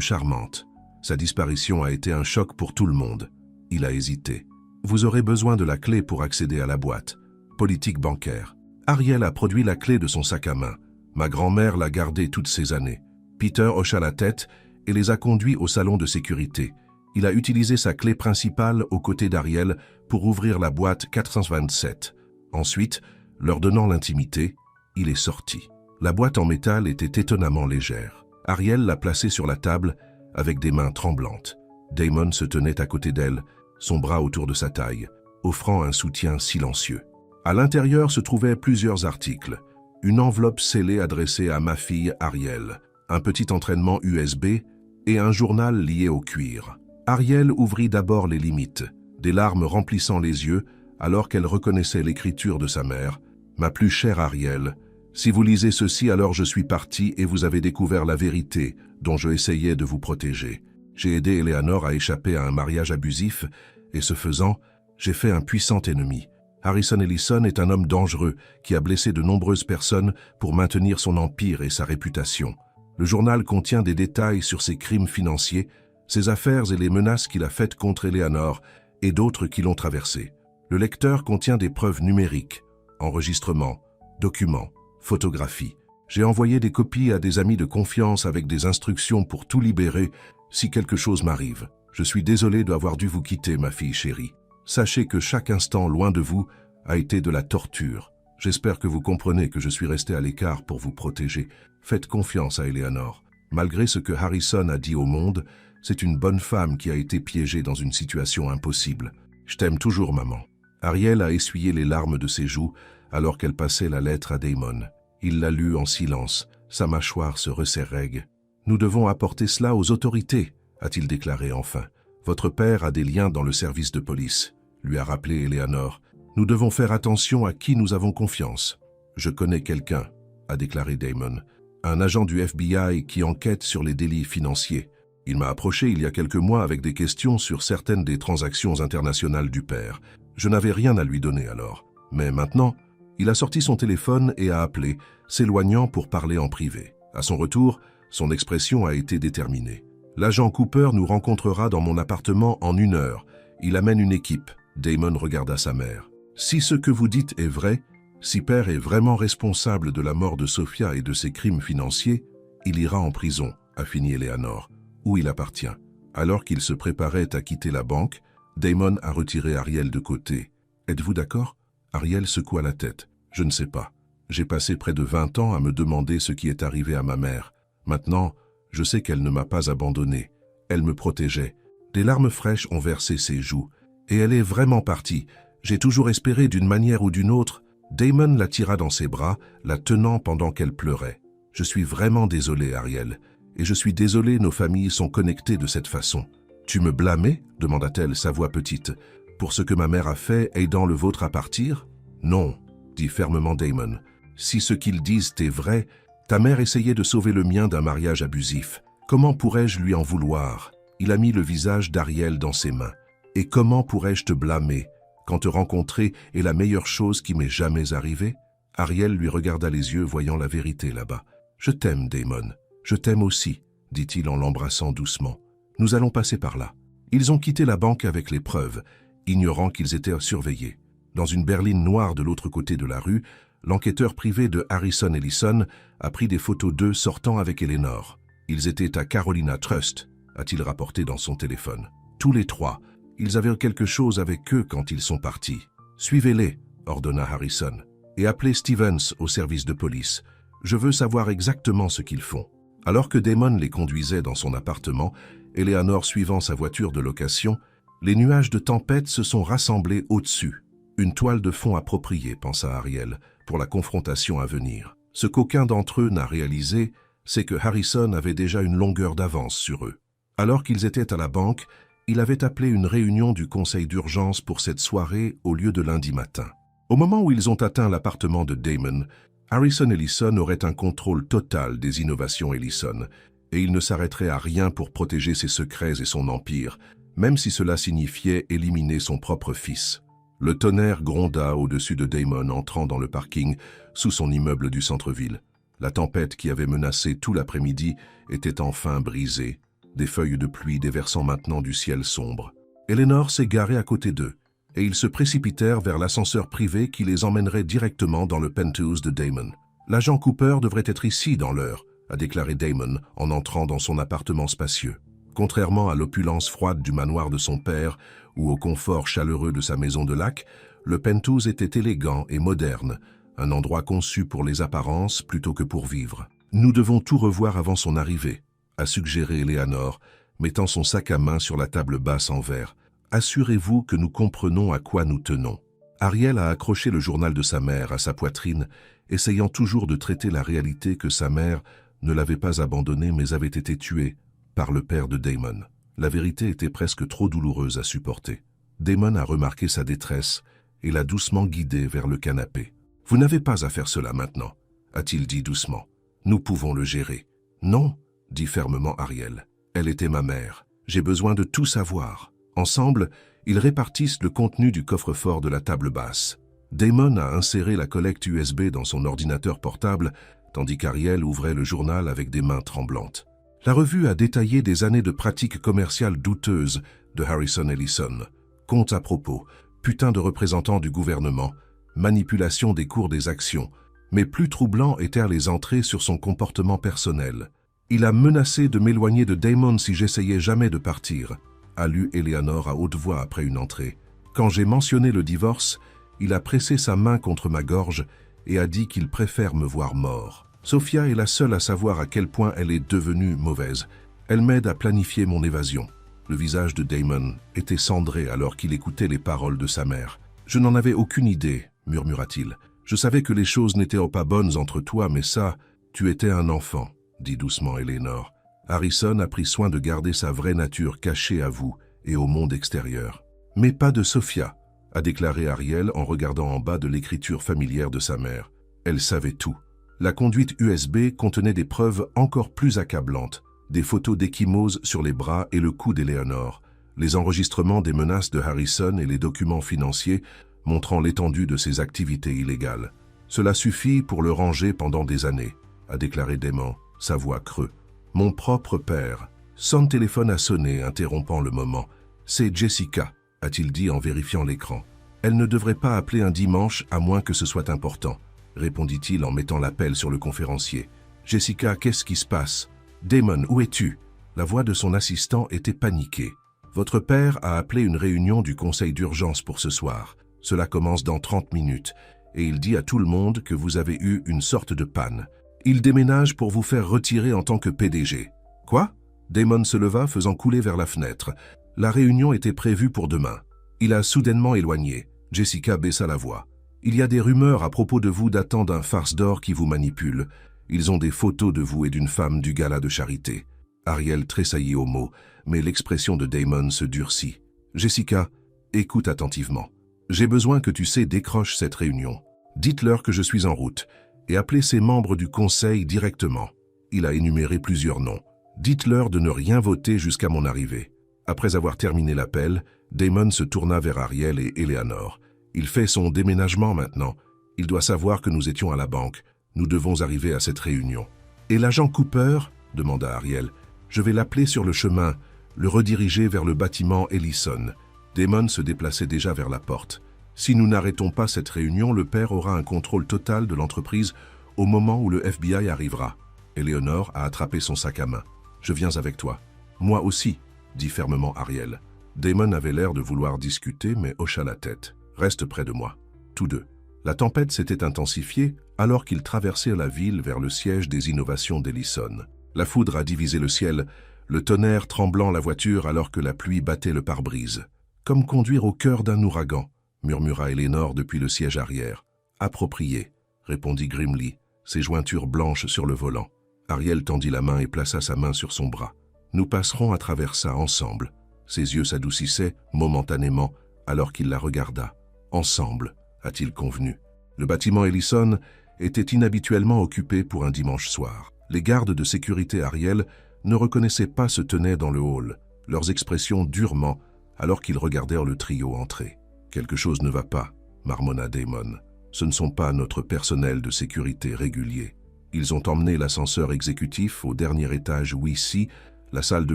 A: charmante. Sa disparition a été un choc pour tout le monde. » Il a hésité. « Vous aurez besoin de la clé pour accéder à la boîte. Politique bancaire. » Ariel a produit la clé de son sac à main. Ma grand-mère l'a gardée toutes ces années. Peter hocha la tête et les a conduits au salon de sécurité. Il a utilisé sa clé principale aux côtés d'Ariel pour ouvrir la boîte 427. Ensuite, leur donnant l'intimité, il est sorti. La boîte en métal était étonnamment légère. Ariel l'a placée sur la table avec des mains tremblantes. Damon se tenait à côté d'elle, son bras autour de sa taille, offrant un soutien silencieux. À l'intérieur se trouvaient plusieurs articles. Une enveloppe scellée adressée à ma fille Ariel, un petit entraînement USB et un journal lié au cuir. Ariel ouvrit d'abord les limites, des larmes remplissant les yeux alors qu'elle reconnaissait l'écriture de sa mère. « Ma plus chère Ariel, si vous lisez ceci, alors je suis parti et vous avez découvert la vérité dont je essayais de vous protéger. J'ai aidé Eleanor à échapper à un mariage abusif et ce faisant, j'ai fait un puissant ennemi. Harrison Ellison est un homme dangereux qui a blessé de nombreuses personnes pour maintenir son empire et sa réputation. Le journal contient des détails sur ses crimes financiers, ses affaires et les menaces qu'il a faites contre Eleanor et d'autres qui l'ont traversé. Le lecteur contient des preuves numériques, enregistrements, documents, photographies. J'ai envoyé des copies à des amis de confiance avec des instructions pour tout libérer si quelque chose m'arrive. Je suis désolé d'avoir dû vous quitter, ma fille chérie. Sachez que chaque instant loin de vous a été de la torture. J'espère que vous comprenez que je suis resté à l'écart pour vous protéger. Faites confiance à Eleanor. Malgré ce que Harrison a dit au monde, c'est une bonne femme qui a été piégée dans une situation impossible. Je t'aime toujours, maman. Ariel a essuyé les larmes de ses joues alors qu'elle passait la lettre à Damon. Il l'a lue en silence, sa mâchoire se resserrait. « Nous devons apporter cela aux autorités », a-t-il déclaré enfin. « Votre père a des liens dans le service de police », lui a rappelé Eleanor. « Nous devons faire attention à qui nous avons confiance. »« Je connais quelqu'un », a déclaré Damon, « un agent du FBI qui enquête sur les délits financiers. Il m'a approché il y a quelques mois avec des questions sur certaines des transactions internationales du père. Je n'avais rien à lui donner alors. Mais maintenant, il a sorti son téléphone et a appelé, s'éloignant pour parler en privé. À son retour, son expression a été déterminée. « L'agent Cooper nous rencontrera dans mon appartement en 1 heure. Il amène une équipe. » Damon regarda sa mère. « Si ce que vous dites est vrai, si père est vraiment responsable de la mort de Sophia et de ses crimes financiers, il ira en prison, » a fini Eleanor, où il appartient. Alors qu'il se préparait à quitter la banque, Damon a retiré Ariel de côté. « Êtes-vous d'accord » Ariel secoua la tête. « Je ne sais pas. J'ai passé près de 20 ans à me demander ce qui est arrivé à ma mère. Maintenant, je sais qu'elle ne m'a pas abandonné. Elle me protégeait. » Des larmes fraîches ont versé ses joues. « Et elle est vraiment partie. J'ai toujours espéré d'une manière ou d'une autre. » Damon la tira dans ses bras, la tenant pendant qu'elle pleurait. « Je suis vraiment désolé, Ariel. Et je suis désolé, nos familles sont connectées de cette façon. »« Tu me blâmais » demanda-t-elle, sa voix petite. « Pour ce que ma mère a fait, aidant le vôtre à partir ?»« Non, » dit fermement Damon. « Si ce qu'ils disent est vrai, ta mère essayait de sauver le mien d'un mariage abusif. Comment pourrais-je lui en vouloir ?» Il a mis le visage d'Ariel dans ses mains. « Et comment pourrais-je te blâmer quand te rencontrer est la meilleure chose qui m'est jamais arrivée ?» Ariel lui regarda les yeux, voyant la vérité là-bas. « Je t'aime, Damon. Je t'aime aussi, » dit-il en l'embrassant doucement. « Nous allons passer par là. » Ils ont quitté la banque avec les preuves, ignorant qu'ils étaient surveillés. Dans une berline noire de l'autre côté de la rue, l'enquêteur privé de Harrison Ellison a pris des photos d'eux sortant avec Eleanor. Ils étaient à Carolina Trust, a-t-il rapporté dans son téléphone. Tous les trois, ils avaient quelque chose avec eux quand ils sont partis. « Suivez-les, » ordonna Harrison, « et appelez Stevens au service de police. Je veux savoir exactement ce qu'ils font. » Alors que Damon les conduisait dans son appartement, Eleanor suivant sa voiture de location, les nuages de tempête se sont rassemblés au-dessus. Une toile de fond appropriée, pensa Ariel, pour la confrontation à venir. Ce qu'aucun d'entre eux n'a réalisé, c'est que Harrison avait déjà une longueur d'avance sur eux. Alors qu'ils étaient à la banque, il avait appelé une réunion du conseil d'urgence pour cette soirée au lieu de lundi matin. Au moment où ils ont atteint l'appartement de Damon, Harrison Ellison aurait un contrôle total des innovations Ellison, et il ne s'arrêterait à rien pour protéger ses secrets et son empire, même si cela signifiait éliminer son propre fils. Le tonnerre gronda au-dessus de Damon entrant dans le parking sous son immeuble du centre-ville. La tempête qui avait menacé tout l'après-midi était enfin brisée, des feuilles de pluie déversant maintenant du ciel sombre. Eleanor s'est garée à côté d'eux, et ils se précipitèrent vers l'ascenseur privé qui les emmènerait directement dans le penthouse de Damon. « L'agent Cooper devrait être ici dans l'heure », a déclaré Damon en entrant dans son appartement spacieux. Contrairement à l'opulence froide du manoir de son père ou au confort chaleureux de sa maison de lac, le penthouse était élégant et moderne, un endroit conçu pour les apparences plutôt que pour vivre. « Nous devons tout revoir avant son arrivée », a suggéré Eleanor, mettant son sac à main sur la table basse en verre. « Assurez-vous que nous comprenons à quoi nous tenons. » Ariel a accroché le journal de sa mère à sa poitrine, essayant toujours de traiter la réalité que sa mère ne l'avait pas abandonnée mais avait été tuée par le père de Damon. La vérité était presque trop douloureuse à supporter. Damon a remarqué sa détresse et l'a doucement guidée vers le canapé. « Vous n'avez pas à faire cela maintenant, » a-t-il dit doucement. « Nous pouvons le gérer. »« Non, » dit fermement Ariel. « Elle était ma mère. J'ai besoin de tout savoir. » Ensemble, ils répartissent le contenu du coffre-fort de la table basse. Damon a inséré la collecte USB dans son ordinateur portable, tandis qu'Ariel ouvrait le journal avec des mains tremblantes. La revue a détaillé des années de pratiques commerciales douteuses de Harrison Ellison. Compte à propos, putain de représentant du gouvernement, manipulation des cours des actions. Mais plus troublant étaient les entrées sur son comportement personnel. Il a menacé de m'éloigner de Damon si j'essayais jamais de partir, a lu Eleanor à haute voix après une entrée. Quand j'ai mentionné le divorce, il a pressé sa main contre ma gorge et a dit qu'il préfère me voir mort. Sophia est la seule à savoir à quel point elle est devenue mauvaise. Elle m'aide à planifier mon évasion. Le visage de Damon était cendré alors qu'il écoutait les paroles de sa mère. « Je n'en avais aucune idée, murmura-t-il. Je savais que les choses n'étaient pas bonnes entre toi, mais ça, tu étais un enfant, dit doucement Eleanor. Harrison a pris soin de garder sa vraie nature cachée à vous et au monde extérieur. Mais pas de Sophia, a déclaré Ariel en regardant en bas de l'écriture familière de sa mère. Elle savait tout. La conduite USB contenait des preuves encore plus accablantes, des photos d'ecchymoses sur les bras et le cou d'Eleanor, les enregistrements des menaces de Harrison et les documents financiers montrant l'étendue de ses activités illégales. Cela suffit pour le ranger pendant des années, a déclaré Damon, sa voix creux. Mon propre père. Son téléphone a sonné, interrompant le moment. C'est Jessica, a-t-il dit en vérifiant l'écran. Elle ne devrait pas appeler un dimanche à moins que ce soit important, répondit-il en mettant l'appel sur le conférencier. Jessica, qu'est-ce qui se passe? Damon, où es-tu? La voix de son assistant était paniquée. Votre père a appelé une réunion du conseil d'urgence pour ce soir. Cela commence dans 30 minutes, et il dit à tout le monde que vous avez eu une sorte de panne. Il déménage pour vous faire retirer en tant que PDG. Quoi? Damon se leva, faisant couler vers la fenêtre. La réunion était prévue pour demain. Il a soudainement éloigné. Jessica baissa la voix. Il y a des rumeurs à propos de vous datant d'un farce d'or qui vous manipule. Ils ont des photos de vous et d'une femme du gala de charité. Ariel tressaillit au mot, mais l'expression de Damon se durcit. Jessica, écoute attentivement. J'ai besoin que tu décroches cette réunion. Dites-leur que je suis en route et appelez ces membres du conseil directement. Il a énuméré plusieurs noms. Dites-leur de ne rien voter jusqu'à mon arrivée. Après avoir terminé l'appel, Damon se tourna vers Ariel et Eleanor. Il fait son déménagement maintenant. Il doit savoir que nous étions à la banque. Nous devons arriver à cette réunion. Et l'agent Cooper? Demanda Ariel. Je vais l'appeler sur le chemin, le rediriger vers le bâtiment Ellison. Damon se déplaçait déjà vers la porte. Si nous n'arrêtons pas cette réunion, le père aura un contrôle total de l'entreprise au moment où le FBI arrivera. Eleanor a attrapé son sac à main. Je viens avec toi. Moi aussi, dit fermement Ariel. Damon avait l'air de vouloir discuter, mais hocha la tête. Reste près de moi. Tous deux. La tempête s'était intensifiée alors qu'ils traversaient la ville vers le siège des innovations d'Ellison. La foudre a divisé le ciel, le tonnerre tremblant la voiture alors que la pluie battait le pare-brise. Comme conduire au cœur d'un ouragan, murmura Eleanor depuis le siège arrière. Approprié, répondit Grimly, ses jointures blanches sur le volant. Ariel tendit la main et plaça sa main sur son bras. Nous passerons à travers ça ensemble. Ses yeux s'adoucissaient momentanément alors qu'il la regarda. Ensemble, a-t-il convenu. Le bâtiment Ellison était inhabituellement occupé pour un dimanche soir. Les gardes de sécurité Ariel ne reconnaissaient pas se tenaient dans le hall, leurs expressions durement alors qu'ils regardèrent le trio entrer. Quelque chose ne va pas, marmonna Damon. Ce ne sont pas notre personnel de sécurité régulier. Ils ont emmené l'ascenseur exécutif au dernier étage où ici, la salle de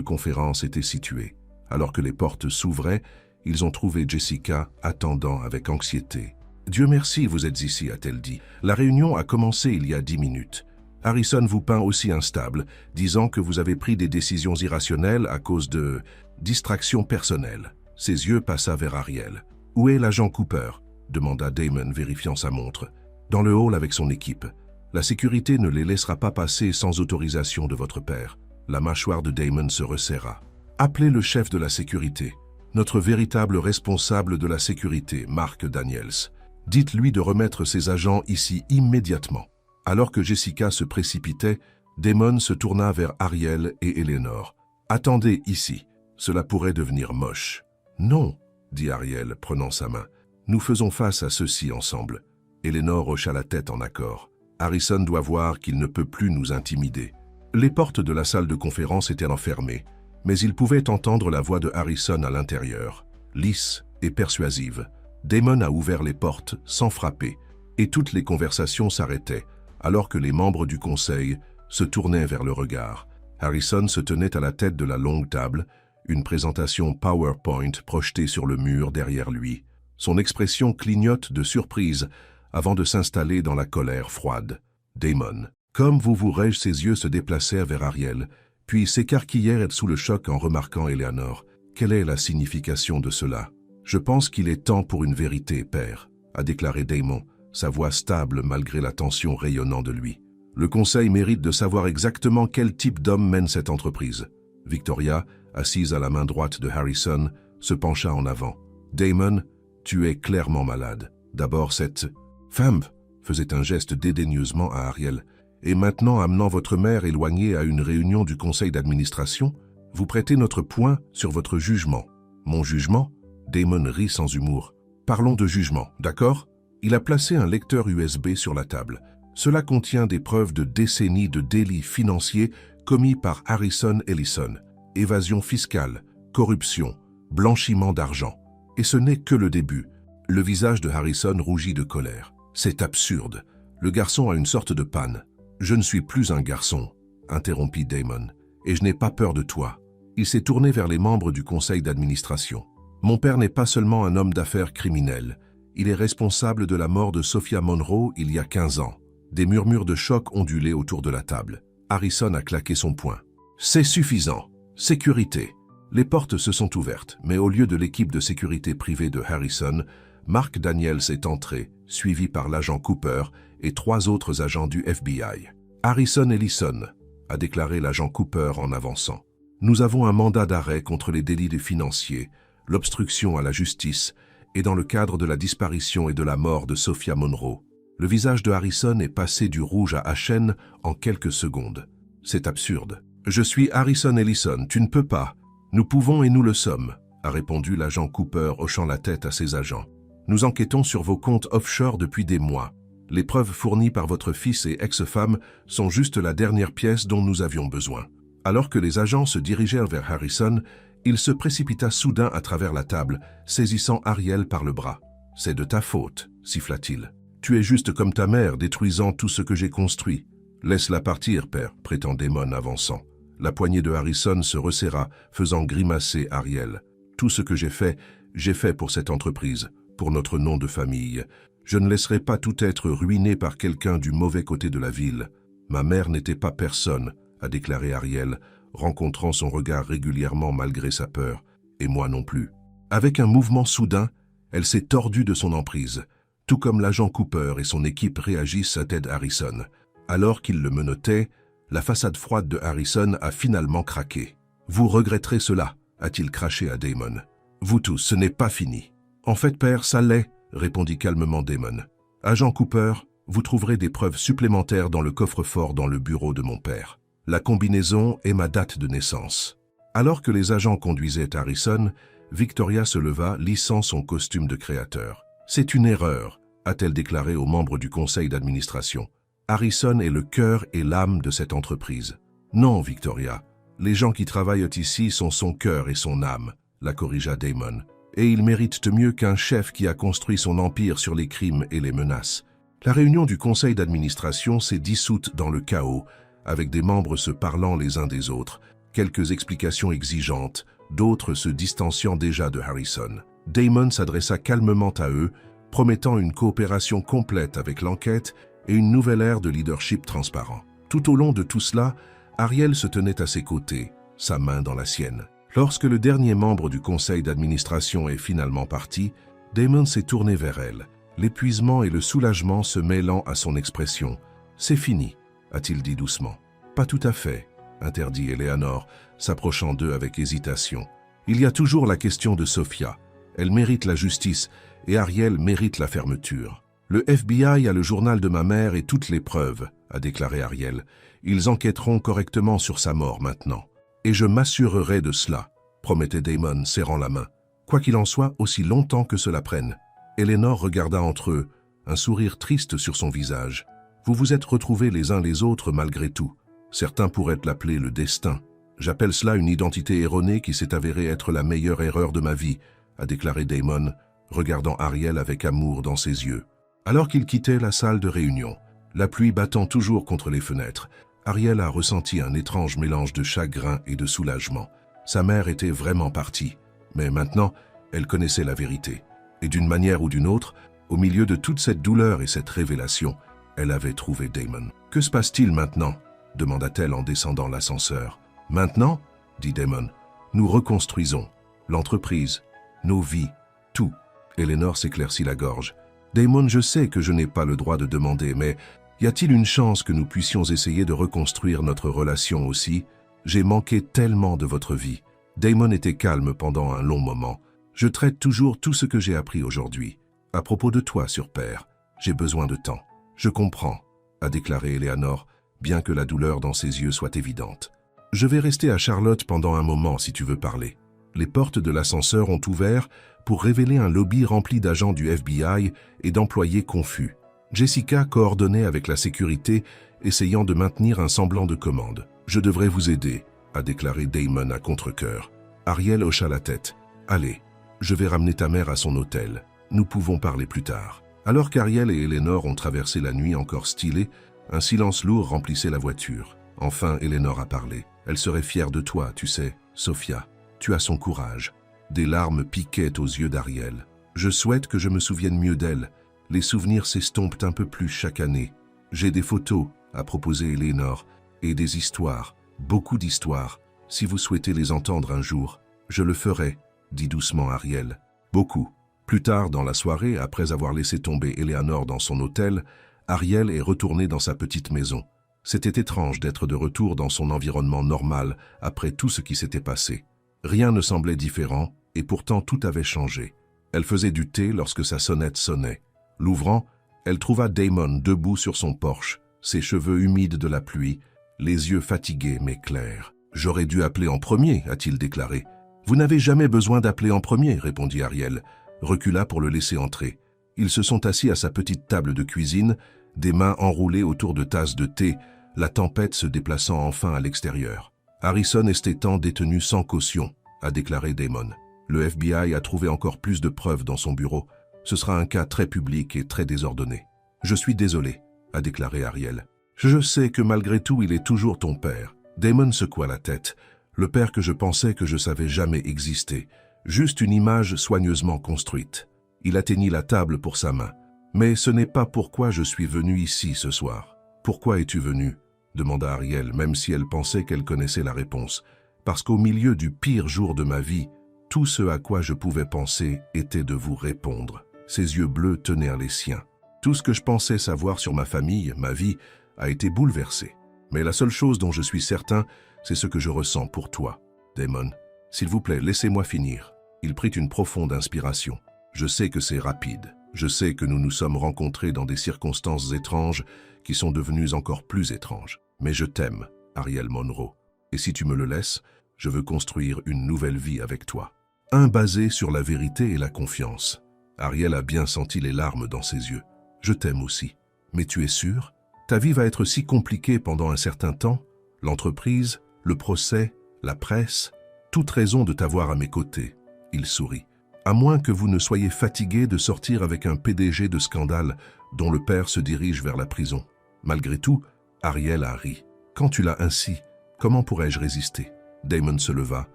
A: conférence était située. Alors que les portes s'ouvraient, ils ont trouvé Jessica attendant avec anxiété. « Dieu merci, vous êtes ici », a-t-elle dit. « La réunion a commencé il y a 10 minutes. Harrison vous peint aussi instable, disant que vous avez pris des décisions irrationnelles à cause de distractions personnelles. » Ses yeux passa vers Ariel. « Où est l'agent Cooper ?» demanda Damon, vérifiant sa montre. « Dans le hall avec son équipe. La sécurité ne les laissera pas passer sans autorisation de votre père. » La mâchoire de Damon se resserra. « Appelez le chef de la sécurité. Notre véritable responsable de la sécurité, Mark Daniels. Dites-lui de remettre ses agents ici immédiatement. » Alors que Jessica se précipitait, Damon se tourna vers Ariel et Eleanor. « Attendez ici, cela pourrait devenir moche. »« Non, » dit Ariel, prenant sa main. « Nous faisons face à ceci ensemble. » Eleanor hocha la tête en accord. « Harrison doit voir qu'il ne peut plus nous intimider. » Les portes de la salle de conférence étaient enfermées, mais il pouvait entendre la voix de Harrison à l'intérieur, lisse et persuasive. Damon a ouvert les portes sans frapper, et toutes les conversations s'arrêtaient, alors que les membres du conseil se tournaient vers le regard. Harrison se tenait à la tête de la longue table, une présentation PowerPoint projetée sur le mur derrière lui. Son expression clignote de surprise avant de s'installer dans la colère froide. Damon. Comme vous voudrais-je, ses yeux se déplacèrent vers Ariel, puis s'écarquillèrent sous le choc en remarquant Eleanor. Quelle est la signification de cela? Je pense qu'il est temps pour une vérité, père, a déclaré Damon, sa voix stable malgré la tension rayonnant de lui. Le conseil mérite de savoir exactement quel type d'homme mène cette entreprise. Victoria, assise à la main droite de Harrison, se pencha en avant. Damon, tu es clairement malade. D'abord cette femme faisait un geste dédaigneusement à Ariel. Et maintenant, amenant votre mère éloignée à une réunion du conseil d'administration, vous prêtez notre point sur votre jugement. Mon jugement? Damon rit sans humour. Parlons de jugement, d'accord? Il a placé un lecteur USB sur la table. Cela contient des preuves de décennies de délits financiers commis par Harrison Ellison. Évasion fiscale, corruption, blanchiment d'argent. Et ce n'est que le début. Le visage de Harrison rougit de colère. C'est absurde. Le garçon a une sorte de panne. Je ne suis plus un garçon, interrompit Damon, et je n'ai pas peur de toi. Il s'est tourné vers les membres du conseil d'administration. Mon père n'est pas seulement un homme d'affaires criminel. Il est responsable de la mort de Sophia Monroe il y a 15 ans. Des murmures de choc ondulaient autour de la table. Harrison a claqué son poing. C'est suffisant. Sécurité. Les portes se sont ouvertes, mais au lieu de l'équipe de sécurité privée de Harrison, Mark Daniels est entré, suivi par l'agent Cooper et 3 autres agents du FBI. Harrison Ellison, a déclaré l'agent Cooper en avançant. Nous avons un mandat d'arrêt contre les délits des financiers, l'obstruction à la justice et dans le cadre de la disparition et de la mort de Sophia Monroe. Le visage de Harrison est passé du rouge à chêne en quelques secondes. C'est absurde. Je suis Harrison Ellison, tu ne peux pas. Nous pouvons et nous le sommes, a répondu l'agent Cooper hochant la tête à ses agents. Nous enquêtons sur vos comptes offshore depuis des mois. Les preuves fournies par votre fils et ex-femme sont juste la dernière pièce dont nous avions besoin. Alors que les agents se dirigèrent vers Harrison, il se précipita soudain à travers la table, saisissant Ariel par le bras. « C'est de ta faute, siffla-t-il. Tu es juste comme ta mère, détruisant tout ce que j'ai construit. Laisse-la partir, père, prétend Damon avançant. La poignée de Harrison se resserra, faisant grimacer Ariel. Tout ce que j'ai fait pour cette entreprise, pour notre nom de famille. Je ne laisserai pas tout être ruiné par quelqu'un du mauvais côté de la ville. Ma mère n'était pas personne, a déclaré Ariel, rencontrant son regard régulièrement malgré sa peur, et moi non plus. Avec un mouvement soudain, elle s'est tordue de son emprise, tout comme l'agent Cooper et son équipe réagissent à Ted Harrison. Alors qu'il le menottait, la façade froide de Harrison a finalement craqué. « Vous regretterez cela », a-t-il craché à Damon. « Vous tous, ce n'est pas fini. »« En fait, père, ça l'est », répondit calmement Damon. « Agent Cooper, vous trouverez des preuves supplémentaires dans le coffre-fort dans le bureau de mon père. La combinaison est ma date de naissance. » Alors que les agents conduisaient Harrison, Victoria se leva, lissant son costume de créateur. « C'est une erreur », a-t-elle déclaré aux membres du conseil d'administration. Harrison est le cœur et l'âme de cette entreprise. « Non, Victoria, les gens qui travaillent ici sont son cœur et son âme, » la corrigea Damon. « Et ils méritent mieux qu'un chef qui a construit son empire sur les crimes et les menaces. » La réunion du conseil d'administration s'est dissoute dans le chaos, avec des membres se parlant les uns des autres, quelques explications exigeantes, d'autres se distanciant déjà de Harrison. Damon s'adressa calmement à eux, promettant une coopération complète avec l'enquête et une nouvelle ère de leadership transparent. Tout au long de tout cela, Ariel se tenait à ses côtés, sa main dans la sienne. Lorsque le dernier membre du conseil d'administration est finalement parti, Damon s'est tourné vers elle, l'épuisement et le soulagement se mêlant à son expression. « C'est fini », a-t-il dit doucement. « Pas tout à fait », interdit Eleanor, s'approchant d'eux avec hésitation. « Il y a toujours la question de Sophia. Elle mérite la justice et Ariel mérite la fermeture. Le FBI a le journal de ma mère et toutes les preuves, a déclaré Ariel. Ils enquêteront correctement sur sa mort maintenant. Et je m'assurerai de cela, promettait Damon, serrant la main. Quoi qu'il en soit, aussi longtemps que cela prenne. Eleanor regarda entre eux, un sourire triste sur son visage. Vous vous êtes retrouvés les uns les autres malgré tout. Certains pourraient l'appeler le destin. J'appelle cela une identité erronée qui s'est avérée être la meilleure erreur de ma vie, a déclaré Damon, regardant Ariel avec amour dans ses yeux. Alors qu'il quittait la salle de réunion, la pluie battant toujours contre les fenêtres, Ariel a ressenti un étrange mélange de chagrin et de soulagement. Sa mère était vraiment partie, mais maintenant, elle connaissait la vérité. Et d'une manière ou d'une autre, au milieu de toute cette douleur et cette révélation, elle avait trouvé Damon. « Que se passe-t-il maintenant » demanda-t-elle en descendant l'ascenseur. « Maintenant » dit Damon. « Nous reconstruisons. L'entreprise, nos vies, tout. » Eleanor s'éclaircit la gorge. « Damon, je sais que je n'ai pas le droit de demander, mais y a-t-il une chance que nous puissions essayer de reconstruire notre relation aussi? J'ai manqué tellement de votre vie. » Damon était calme pendant un long moment. « Je traite toujours tout ce que j'ai appris aujourd'hui. À propos de toi, sur Père, j'ai besoin de temps. »« Je comprends, » a déclaré Eleanor, bien que la douleur dans ses yeux soit évidente. « Je vais rester à Charlotte pendant un moment si tu veux parler. » Les portes de l'ascenseur ont ouvert pour révéler un lobby rempli d'agents du FBI et d'employés confus. Jessica coordonnait avec la sécurité, essayant de maintenir un semblant de commande. « Je devrais vous aider, » a déclaré Damon à contre-cœur. Ariel hocha la tête. « Allez, je vais ramener ta mère à son hôtel. Nous pouvons parler plus tard. » Alors qu'Ariel et Eleanor ont traversé la nuit encore stylée, un silence lourd remplissait la voiture. Enfin, Eleanor a parlé. « Elle serait fière de toi, tu sais, Sophia. Tu as son courage. » Des larmes piquaient aux yeux d'Ariel. « Je souhaite que je me souvienne mieux d'elle. Les souvenirs s'estompent un peu plus chaque année. J'ai des photos, » a proposé Eleanor, « et des histoires, beaucoup d'histoires. Si vous souhaitez les entendre un jour, je le ferai, » dit doucement Ariel. « Beaucoup. » Plus tard dans la soirée, après avoir laissé tomber Eleanor dans son hôtel, Ariel est retournée dans sa petite maison. C'était étrange d'être de retour dans son environnement normal après tout ce qui s'était passé. Rien ne semblait différent, et pourtant tout avait changé. Elle faisait du thé lorsque sa sonnette sonnait. L'ouvrant, elle trouva Damon debout sur son porche, ses cheveux humides de la pluie, les yeux fatigués mais clairs. « J'aurais dû appeler en premier, » a-t-il déclaré. « Vous n'avez jamais besoin d'appeler en premier, » répondit Ariel, recula pour le laisser entrer. Ils se sont assis à sa petite table de cuisine, des mains enroulées autour de tasses de thé, la tempête se déplaçant enfin à l'extérieur. « Harrison est étant détenu sans caution, » a déclaré Damon. « Le FBI a trouvé encore plus de preuves dans son bureau. Ce sera un cas très public et très désordonné. »« Je suis désolé, » a déclaré Ariel. « Je sais que malgré tout, il est toujours ton père. » Damon secoua la tête. « Le père que je pensais que je savais jamais exister. Juste une image soigneusement construite. » Il atteignit la table pour sa main. « Mais ce n'est pas pourquoi je suis venu ici ce soir. »« Pourquoi es-tu venu ?» demanda Ariel, même si elle pensait qu'elle connaissait la réponse. « Parce qu'au milieu du pire jour de ma vie, tout ce à quoi je pouvais penser était de vous répondre. » Ses yeux bleus tenaient les siens. « Tout ce que je pensais savoir sur ma famille, ma vie, a été bouleversé. Mais la seule chose dont je suis certain, c'est ce que je ressens pour toi. Damon, s'il vous plaît, laissez-moi finir. » Il prit une profonde inspiration. « Je sais que c'est rapide. Je sais que nous nous sommes rencontrés dans des circonstances étranges qui sont devenues encore plus étranges. Mais je t'aime, Ariel Monroe. Et si tu me le laisses, je veux construire une nouvelle vie avec toi. Un basé sur la vérité et la confiance. » Ariel a bien senti les larmes dans ses yeux. « Je t'aime aussi. Mais tu es sûr? Ta vie va être si compliquée pendant un certain temps? L'entreprise, le procès, la presse, toute raison de t'avoir à mes côtés. » Il sourit. « À moins que vous ne soyez fatigué de sortir avec un PDG de scandale dont le père se dirige vers la prison. » Malgré tout, Ariel a ri. « Quand tu l'as ainsi, comment pourrais-je résister ?» Damon se leva,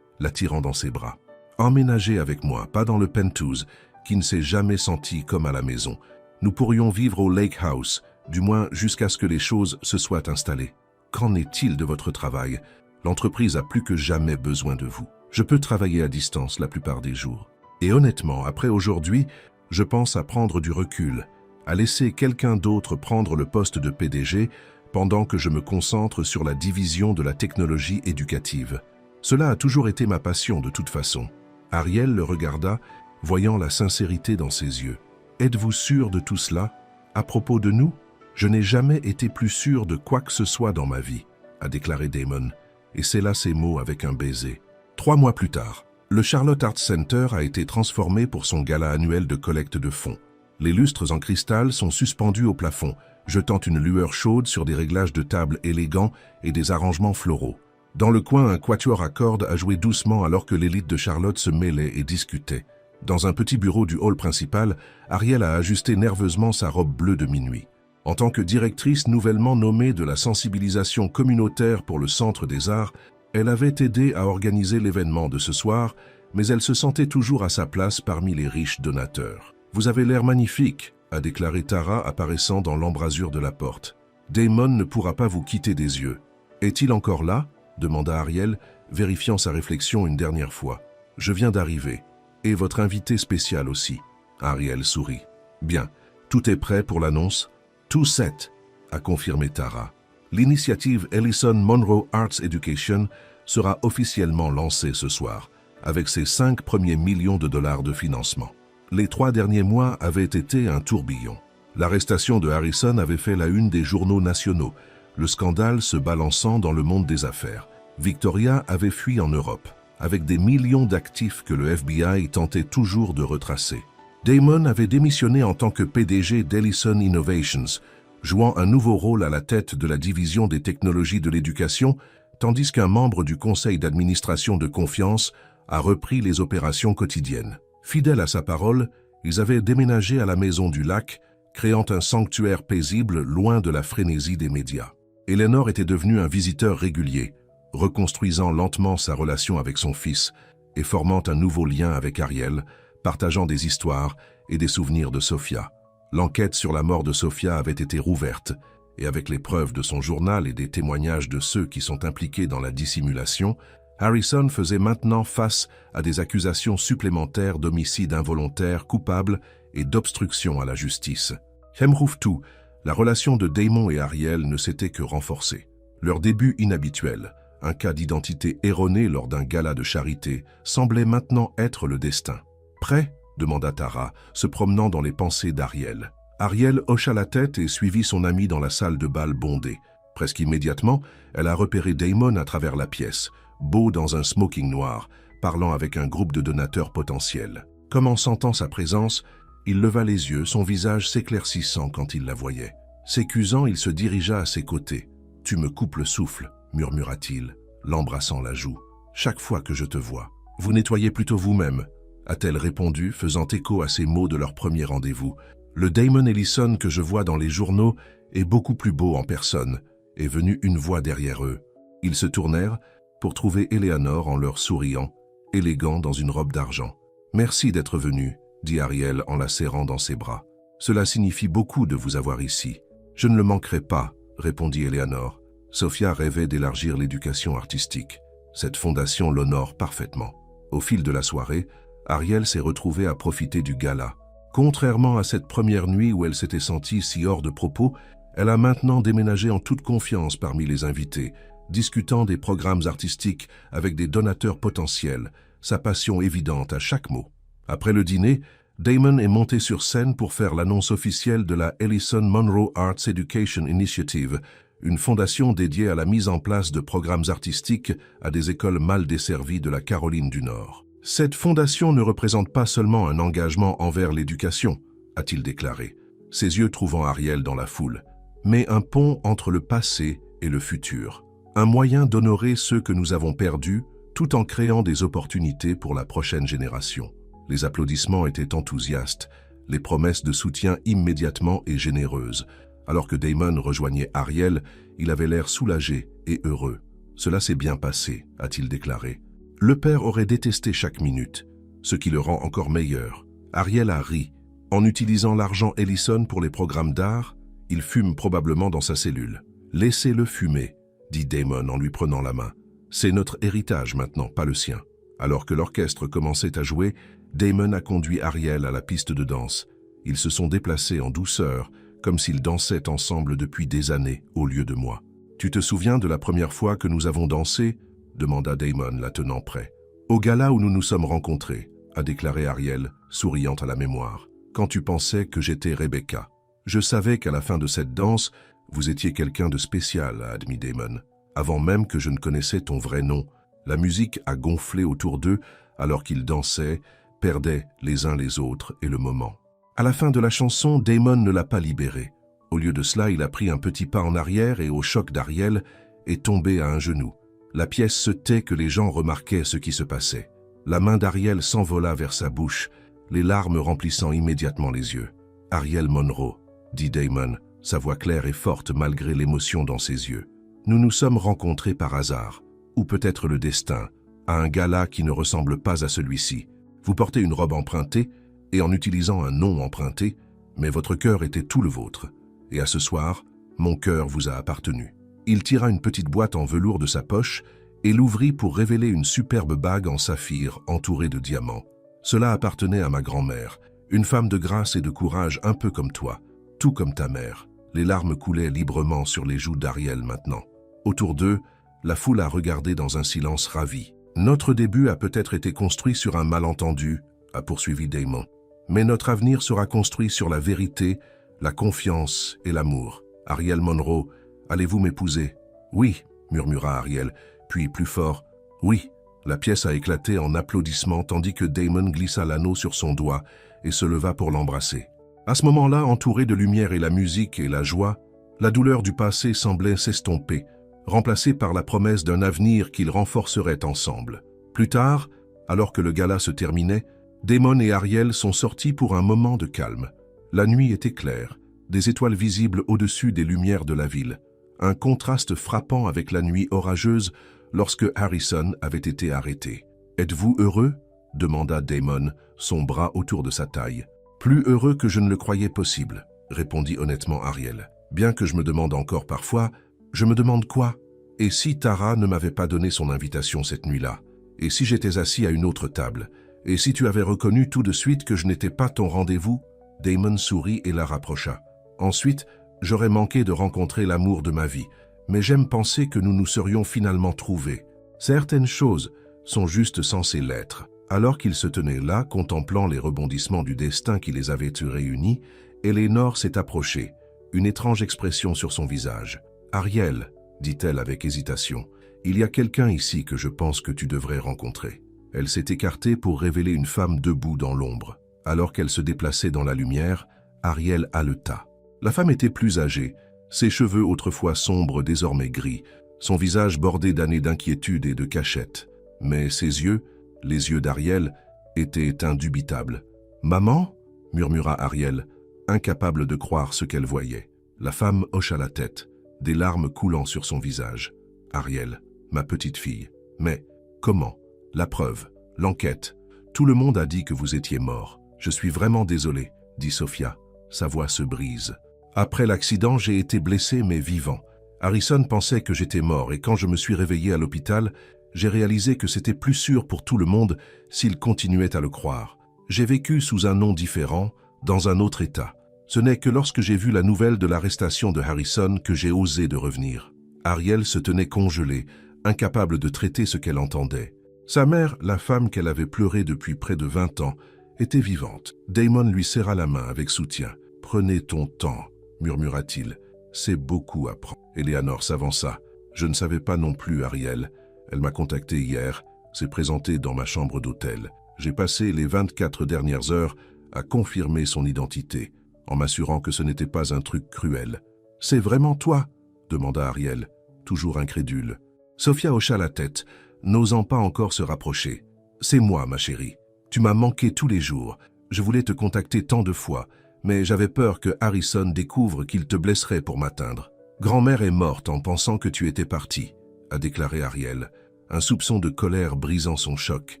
A: l'attirant dans ses bras. « Emménagez avec moi, pas dans le penthouse, qui ne s'est jamais senti comme à la maison. Nous pourrions vivre au Lake House, du moins jusqu'à ce que les choses se soient installées. Qu'en est-il de votre travail? L'entreprise a plus que jamais besoin de vous. Je peux travailler à distance la plupart des jours. Et honnêtement, après aujourd'hui, je pense à prendre du recul, à laisser quelqu'un d'autre prendre le poste de PDG pendant que je me concentre sur la division de la technologie éducative. Cela a toujours été ma passion de toute façon. » Ariel le regarda, voyant la sincérité dans ses yeux. « Êtes-vous sûr de tout cela? À propos de nous? Je n'ai jamais été plus sûr de quoi que ce soit dans ma vie, » a déclaré Damon, et scella ses mots avec un baiser. 3 mois plus tard, le Charlotte Arts Center a été transformé pour son gala annuel de collecte de fonds. Les lustres en cristal sont suspendus au plafond, jetant une lueur chaude sur des réglages de table élégants et des arrangements floraux. Dans le coin, un quatuor à cordes a joué doucement alors que l'élite de Charlotte se mêlait et discutait. Dans un petit bureau du hall principal, Ariel a ajusté nerveusement sa robe bleue de minuit. En tant que directrice nouvellement nommée de la sensibilisation communautaire pour le Centre des Arts, elle avait aidé à organiser l'événement de ce soir, mais elle se sentait toujours à sa place parmi les riches donateurs. « Vous avez l'air magnifique », a déclaré Tara apparaissant dans l'embrasure de la porte. « Damon ne pourra pas vous quitter des yeux. »« Est-il encore là ?» demanda Ariel, vérifiant sa réflexion une dernière fois. « Je viens d'arriver. Et votre invité spécial aussi. » Ariel sourit. « Bien, tout est prêt pour l'annonce ?»« Tout set », a confirmé Tara. L'initiative Ellison Monroe Arts Education sera officiellement lancée ce soir, avec ses 5 premiers millions de dollars de financement. Les 3 derniers mois avaient été un tourbillon. L'arrestation de Harrison avait fait la une des journaux nationaux, le scandale se balançant dans le monde des affaires. Victoria avait fui en Europe, avec des millions d'actifs que le FBI tentait toujours de retracer. Damon avait démissionné en tant que PDG d'Ellison Innovations, jouant un nouveau rôle à la tête de la division des technologies de l'éducation, tandis qu'un membre du conseil d'administration de confiance a repris les opérations quotidiennes. Fidèles à sa parole, ils avaient déménagé à la Maison du Lac, créant un sanctuaire paisible loin de la frénésie des médias. Eleanor était devenue un visiteur régulier, reconstruisant lentement sa relation avec son fils et formant un nouveau lien avec Ariel, partageant des histoires et des souvenirs de Sophia. L'enquête sur la mort de Sophia avait été rouverte, et avec les preuves de son journal et des témoignages de ceux qui sont impliqués dans la dissimulation, Harrison faisait maintenant face à des accusations supplémentaires d'homicide involontaire coupable et d'obstruction à la justice. Hemrouftou, la relation de Damon et Ariel ne s'était que renforcée. Leur début inhabituel, un cas d'identité erronée lors d'un gala de charité, semblait maintenant être le destin. « Prêt ?» demanda Tara, se promenant dans les pensées d'Ariel. Ariel hocha la tête et suivit son ami dans la salle de bal bondée. Presque immédiatement, elle a repéré Damon à travers la pièce, beau dans un smoking noir, parlant avec un groupe de donateurs potentiels. Comme en sentant sa présence, il leva les yeux, son visage s'éclaircissant quand il la voyait. S'écusant, il se dirigea à ses côtés. « Tu me coupes le souffle », murmura-t-il, l'embrassant la joue. « Chaque fois que je te vois, vous nettoyez plutôt vous-même », a-t-elle répondu, faisant écho à ces mots de leur premier rendez-vous. « Le Damon Ellison que je vois dans les journaux est beaucoup plus beau en personne, » est venue une voix derrière eux. Ils se tournèrent pour trouver Eleanor en leur souriant, élégant dans une robe d'argent. « Merci d'être venu, » dit Ariel en la serrant dans ses bras. « Cela signifie beaucoup de vous avoir ici. »« Je ne le manquerai pas, » répondit Eleanor. Sophia rêvait d'élargir l'éducation artistique. Cette fondation l'honore parfaitement. Au fil de la soirée, Ariel s'est retrouvée à profiter du gala. Contrairement à cette première nuit où elle s'était sentie si hors de propos, elle a maintenant déménagé en toute confiance parmi les invités, discutant des programmes artistiques avec des donateurs potentiels, sa passion évidente à chaque mot. Après le dîner, Damon est monté sur scène pour faire l'annonce officielle de la Ellison Monroe Arts Education Initiative, une fondation dédiée à la mise en place de programmes artistiques à des écoles mal desservies de la Caroline du Nord. Cette fondation ne représente pas seulement un engagement envers l'éducation, a-t-il déclaré, ses yeux trouvant Ariel dans la foule, mais un pont entre le passé et le futur, un moyen d'honorer ceux que nous avons perdus tout en créant des opportunités pour la prochaine génération. Les applaudissements étaient enthousiastes, les promesses de soutien immédiatement et généreuses. Alors que Damon rejoignait Ariel, il avait l'air soulagé et heureux. « Cela s'est bien passé », a-t-il déclaré. Le père aurait détesté chaque minute, ce qui le rend encore meilleur. Ariel a ri. En utilisant l'argent Ellison pour les programmes d'art, il fume probablement dans sa cellule. « Laissez-le fumer », dit Damon en lui prenant la main. « C'est notre héritage maintenant, pas le sien. » Alors que l'orchestre commençait à jouer, Damon a conduit Ariel à la piste de danse. Ils se sont déplacés en douceur, comme s'ils dansaient ensemble depuis des années au lieu de moi. « Tu te souviens de la première fois que nous avons dansé ?» demanda Damon, la tenant près. « Au gala où nous nous sommes rencontrés, » a déclaré Ariel, souriant à la mémoire. « Quand tu pensais que j'étais Rebecca. Je savais qu'à la fin de cette danse, vous étiez quelqu'un de spécial, » a admis Damon. « Avant même que je ne connaissais ton vrai nom. » La musique a gonflé autour d'eux alors qu'ils dansaient, perdaient les uns les autres et le moment. À la fin de la chanson, Damon ne l'a pas libéré. Au lieu de cela, il a pris un petit pas en arrière et au choc d'Ariel, est tombé à un genou. La pièce se tait que les gens remarquaient ce qui se passait. La main d'Ariel s'envola vers sa bouche, les larmes remplissant immédiatement les yeux. « Ariel Monroe », dit Damon, sa voix claire et forte malgré l'émotion dans ses yeux. « Nous nous sommes rencontrés par hasard, ou peut-être le destin, à un gala qui ne ressemble pas à celui-ci. Vous portez une robe empruntée, et en utilisant un nom emprunté, mais votre cœur était tout le vôtre. Et à ce soir, mon cœur vous a appartenu. » Il tira une petite boîte en velours de sa poche et l'ouvrit pour révéler une superbe bague en saphir entourée de diamants. Cela appartenait à ma grand-mère, une femme de grâce et de courage un peu comme toi, tout comme ta mère. Les larmes coulaient librement sur les joues d'Ariel maintenant. Autour d'eux, la foule a regardé dans un silence ravi. « Notre début a peut-être été construit sur un malentendu, a poursuivi Damon. Mais notre avenir sera construit sur la vérité, la confiance et l'amour. Ariel Monroe, allez-vous m'épouser ?»« Oui, » murmura Ariel, puis plus fort, « oui ». La pièce a éclaté en applaudissements tandis que Damon glissa l'anneau sur son doigt et se leva pour l'embrasser. À ce moment-là, entouré de lumière et la musique et la joie, la douleur du passé semblait s'estomper, remplacée par la promesse d'un avenir qu'ils renforceraient ensemble. Plus tard, alors que le gala se terminait, Damon et Ariel sont sortis pour un moment de calme. La nuit était claire, des étoiles visibles au-dessus des lumières de la ville. Un contraste frappant avec la nuit orageuse lorsque Harrison avait été arrêté. « Êtes-vous heureux ?» demanda Damon, son bras autour de sa taille. « Plus heureux que je ne le croyais possible », répondit honnêtement Ariel. « Bien que je me demande encore parfois, je me demande quoi? Et si Tara ne m'avait pas donné son invitation cette nuit-là? Et si j'étais assis à une autre table? Et si tu avais reconnu tout de suite que je n'étais pas ton rendez-vous ?» Damon sourit et la rapprocha. « Ensuite, j'aurais manqué de rencontrer l'amour de ma vie, mais j'aime penser que nous nous serions finalement trouvés. Certaines choses sont juste censées l'être. » Alors qu'ils se tenaient là, contemplant les rebondissements du destin qui les avait réunis, Eleanor s'est approchée, une étrange expression sur son visage. « Ariel, » dit-elle avec hésitation, « il y a quelqu'un ici que je pense que tu devrais rencontrer. » Elle s'est écartée pour révéler une femme debout dans l'ombre. Alors qu'elle se déplaçait dans la lumière, Ariel haleta. La femme était plus âgée, ses cheveux autrefois sombres désormais gris, son visage bordé d'années d'inquiétude et de cachette. Mais ses yeux, les yeux d'Ariel, étaient indubitables. « Maman ?» murmura Ariel, incapable de croire ce qu'elle voyait. La femme hocha la tête, des larmes coulant sur son visage. « Ariel, ma petite fille. Mais comment? La preuve, l'enquête. Tout le monde a dit que vous étiez mort. Je suis vraiment désolé, dit Sophia. Sa voix se brise. Après l'accident, j'ai été blessé mais vivant. Harrison pensait que j'étais mort et quand je me suis réveillé à l'hôpital, j'ai réalisé que c'était plus sûr pour tout le monde s'il continuait à le croire. J'ai vécu sous un nom différent, dans un autre état. Ce n'est que lorsque j'ai vu la nouvelle de l'arrestation de Harrison que j'ai osé de revenir. Ariel se tenait congelée, incapable de traiter ce qu'elle entendait. Sa mère, la femme qu'elle avait pleurée depuis près de 20 ans, était vivante. Damon lui serra la main avec soutien. « Prenez ton temps », murmura-t-il. « C'est beaucoup à prendre. » Eleanor s'avança. « Je ne savais pas non plus, Ariel. Elle m'a contacté hier, s'est présentée dans ma chambre d'hôtel. J'ai passé les 24 dernières heures à confirmer son identité, en m'assurant que ce n'était pas un truc cruel. « C'est vraiment toi ?» demanda Ariel, toujours incrédule. Sophia hocha la tête, n'osant pas encore se rapprocher. « C'est moi, ma chérie. Tu m'as manqué tous les jours. Je voulais te contacter tant de fois, mais j'avais peur que Harrison découvre qu'il te blesserait pour m'atteindre. Grand-mère est morte en pensant que tu étais parti, a déclaré Ariel, un soupçon de colère brisant son choc.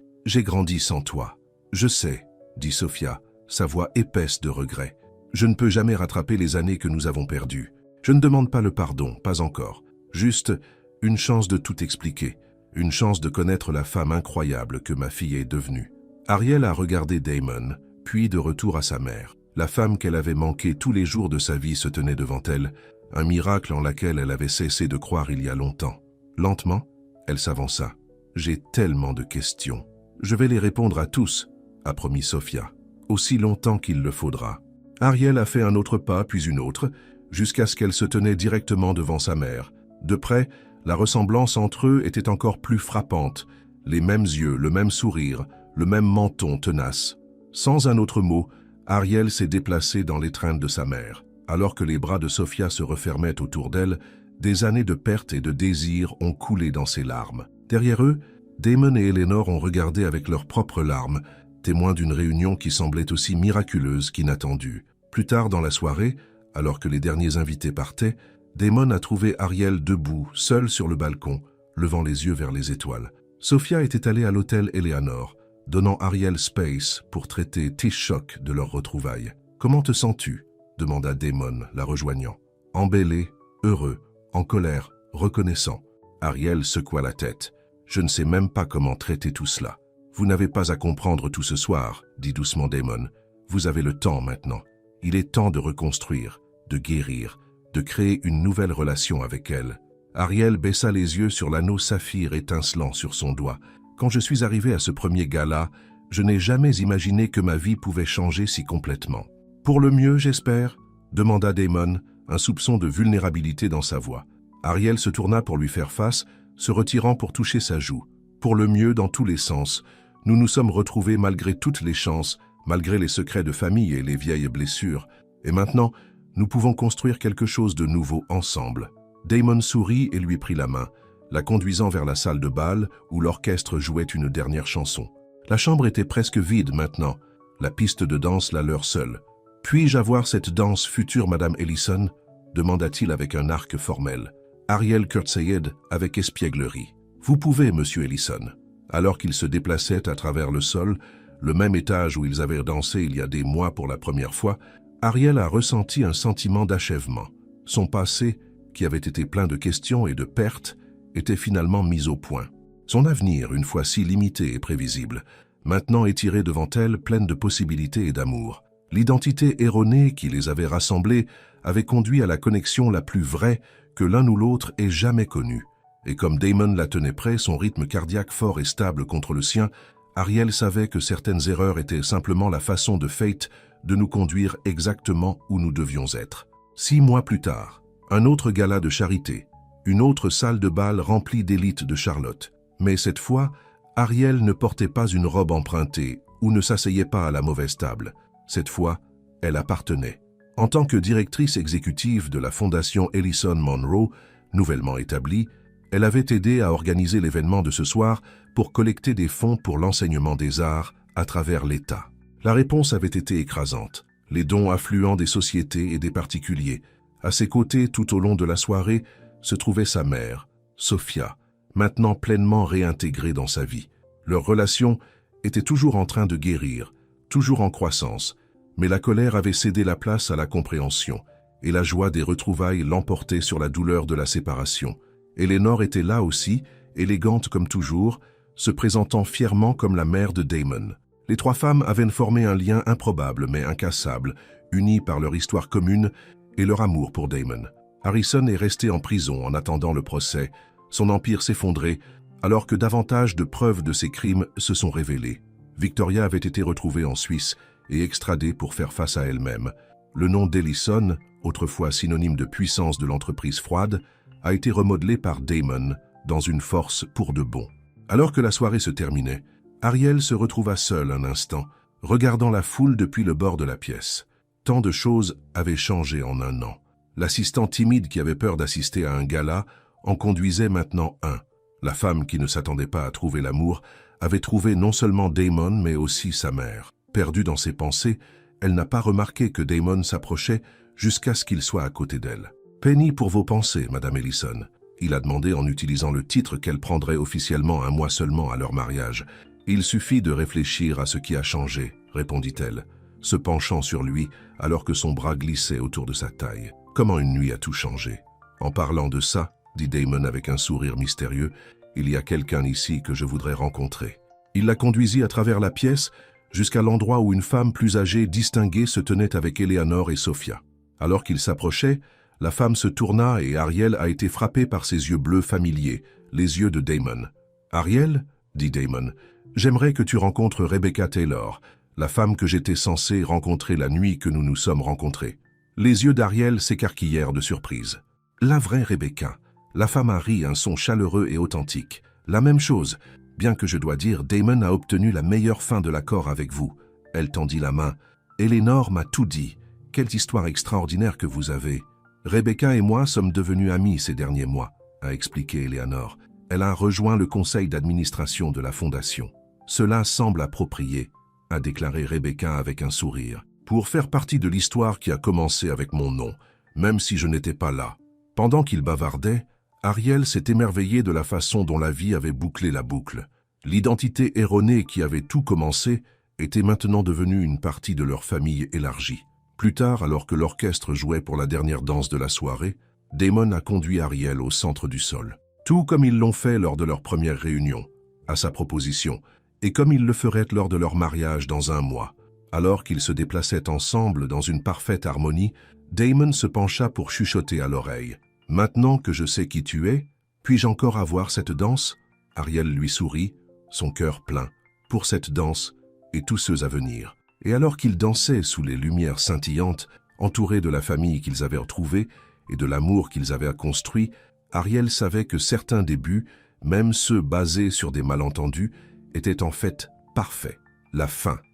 A: J'ai grandi sans toi. Je sais, dit Sophia, sa voix épaisse de regret. Je ne peux jamais rattraper les années que nous avons perdues. Je ne demande pas le pardon, pas encore. Juste une chance de tout expliquer, une chance de connaître la femme incroyable que ma fille est devenue. Ariel a regardé Damon, puis de retour à sa mère. La femme qu'elle avait manquée tous les jours de sa vie se tenait devant elle, un miracle en laquelle elle avait cessé de croire il y a longtemps. Lentement, elle s'avança. « J'ai tellement de questions. Je vais les répondre à tous, » a promis Sophia. « Aussi longtemps qu'il le faudra. » Ariel a fait un autre pas, puis une autre, jusqu'à ce qu'elle se tenait directement devant sa mère. De près, la ressemblance entre eux était encore plus frappante. Les mêmes yeux, le même sourire, le même menton tenace. Sans un autre mot, Ariel s'est déplacée dans l'étreinte de sa mère. Alors que les bras de Sophia se refermaient autour d'elle, des années de perte et de désir ont coulé dans ses larmes. Derrière eux, Damon et Eleanor ont regardé avec leurs propres larmes, témoins d'une réunion qui semblait aussi miraculeuse qu'inattendue. Plus tard dans la soirée, Alors que les derniers invités partaient, Damon a trouvé Ariel debout, seul sur le balcon, levant les yeux vers les étoiles. Sophia était allée à l'hôtel Eleanor, donnant Ariel space pour traiter Tish-Shock de leur retrouvailles. « Comment te sens-tu » demanda Damon, la rejoignant. Embellé, heureux, en colère, reconnaissant. Ariel secoua la tête. « Je ne sais même pas comment traiter tout cela. »« Vous n'avez pas à comprendre tout ce soir, » dit doucement Damon. « Vous avez le temps maintenant. Il est temps de reconstruire, de guérir, de créer une nouvelle relation avec elle. » Ariel baissa les yeux sur l'anneau saphir étincelant sur son doigt. « Quand je suis arrivé à ce premier gala, je n'ai jamais imaginé que ma vie pouvait changer si complètement. »« Pour le mieux, j'espère ?» demanda Damon, un soupçon de vulnérabilité dans sa voix. Ariel se tourna pour lui faire face, se retirant pour toucher sa joue. « Pour le mieux dans tous les sens. Nous nous sommes retrouvés malgré toutes les chances, malgré les secrets de famille et les vieilles blessures. Et maintenant, nous pouvons construire quelque chose de nouveau ensemble. » Damon sourit et lui prit la main, la conduisant vers la salle de bal où l'orchestre jouait une dernière chanson. La chambre était presque vide maintenant, la piste de danse la leur seule. « Puis-je avoir cette danse future, Madame Ellison ?» demanda-t-il avec un arc formel. Ariel curtseyed avec espièglerie. « Vous pouvez, Monsieur Ellison. » Alors qu'ils se déplaçaient à travers le sol, le même étage où ils avaient dansé il y a des mois pour la première fois, Ariel a ressenti un sentiment d'achèvement. Son passé, qui avait été plein de questions et de pertes, était finalement mis au point. Son avenir, une fois si limité et prévisible, maintenant étiré devant elle, pleine de possibilités et d'amour. L'identité erronée qui les avait rassemblés avait conduit à la connexion la plus vraie que l'un ou l'autre ait jamais connue. Et comme Damon la tenait près, son rythme cardiaque fort et stable contre le sien, Ariel savait que certaines erreurs étaient simplement la façon de Fate de nous conduire exactement où nous devions être. 6 mois plus tard, un autre gala de charité, une autre salle de bal remplie d'élites de Charlotte. Mais cette fois, Ariel ne portait pas une robe empruntée ou ne s'asseyait pas à la mauvaise table. Cette fois, elle appartenait. En tant que directrice exécutive de la fondation Ellison Monroe, nouvellement établie, elle avait aidé à organiser l'événement de ce soir pour collecter des fonds pour l'enseignement des arts à travers l'État. La réponse avait été écrasante. Les dons affluant des sociétés et des particuliers. À ses côtés, tout au long de la soirée, se trouvait sa mère, Sophia, maintenant pleinement réintégrée dans sa vie. Leur relation était toujours en train de guérir, toujours en croissance, mais la colère avait cédé la place à la compréhension, et la joie des retrouvailles l'emportait sur la douleur de la séparation. Eleanor était là aussi, élégante comme toujours, se présentant fièrement comme la mère de Damon. Les 3 femmes avaient formé un lien improbable mais incassable, unis par leur histoire commune et leur amour pour Damon. Harrison est resté en prison en attendant le procès. Son empire s'effondrait alors que davantage de preuves de ses crimes se sont révélées. Victoria avait été retrouvée en Suisse et extradée pour faire face à elle-même. Le nom d'Ellison, autrefois synonyme de puissance de l'entreprise froide, a été remodelé par Damon dans une force pour de bon. Alors que la soirée se terminait, Ariel se retrouva seule un instant, regardant la foule depuis le bord de la pièce. Tant de choses avaient changé en un an. L'assistant timide qui avait peur d'assister à un gala en conduisait maintenant un. La femme qui ne s'attendait pas à trouver l'amour avait trouvé non seulement Damon mais aussi sa mère. Perdue dans ses pensées, elle n'a pas remarqué que Damon s'approchait jusqu'à ce qu'il soit à côté d'elle. « Penny pour vos pensées, Madame Ellison », il a demandé en utilisant le titre qu'elle prendrait officiellement un mois seulement à leur mariage. « Il suffit de réfléchir à ce qui a changé », répondit-elle, se penchant sur lui alors que son bras glissait autour de sa taille. « Comment une nuit a tout changé ?» En parlant de ça, dit Damon avec un sourire mystérieux, « il y a quelqu'un ici que je voudrais rencontrer. » Il la conduisit à travers la pièce jusqu'à l'endroit où une femme plus âgée distinguée se tenait avec Eleanor et Sophia. Alors qu'il s'approchait, la femme se tourna et Ariel a été frappé par ses yeux bleus familiers, les yeux de Damon. « Ariel, » dit Damon, « j'aimerais que tu rencontres Rebecca Taylor, la femme que j'étais censé rencontrer la nuit que nous nous sommes rencontrés. » Les yeux d'Ariel s'écarquillèrent de surprise. « La vraie Rebecca. » La femme a ri, un son chaleureux et authentique. « La même chose. Bien que je dois dire, Damon a obtenu la meilleure fin de l'accord avec vous. » Elle tendit la main. « Eleanor m'a tout dit. Quelle histoire extraordinaire que vous avez. Rebecca et moi sommes devenus amis ces derniers mois, » a expliqué Eleanor. Elle a rejoint le conseil d'administration de la fondation. « Cela semble approprié, » a déclaré Rebecca avec un sourire. pour faire partie de l'histoire qui a commencé avec mon nom, même si je n'étais pas là. Pendant qu'il bavardait, Ariel s'est émerveillé de la façon dont la vie avait bouclé la boucle. L'identité erronée qui avait tout commencé était maintenant devenue une partie de leur famille élargie. Plus tard, alors que l'orchestre jouait pour la dernière danse de la soirée, Damon a conduit Ariel au centre du sol. Tout comme ils l'ont fait lors de leur première réunion, à sa proposition, et comme ils le feraient lors de leur mariage dans un mois. Alors qu'ils se déplaçaient ensemble dans une parfaite harmonie, Damon se pencha pour chuchoter à l'oreille. « Maintenant que je sais qui tu es, puis-je encore avoir cette danse ?» Ariel lui sourit, son cœur plein, pour cette danse et tous ceux à venir. Et alors qu'ils dansaient sous les lumières scintillantes, entourés de la famille qu'ils avaient retrouvée et de l'amour qu'ils avaient construit, Ariel savait que certains débuts, même ceux basés sur des malentendus, étaient en fait parfaits. La fin.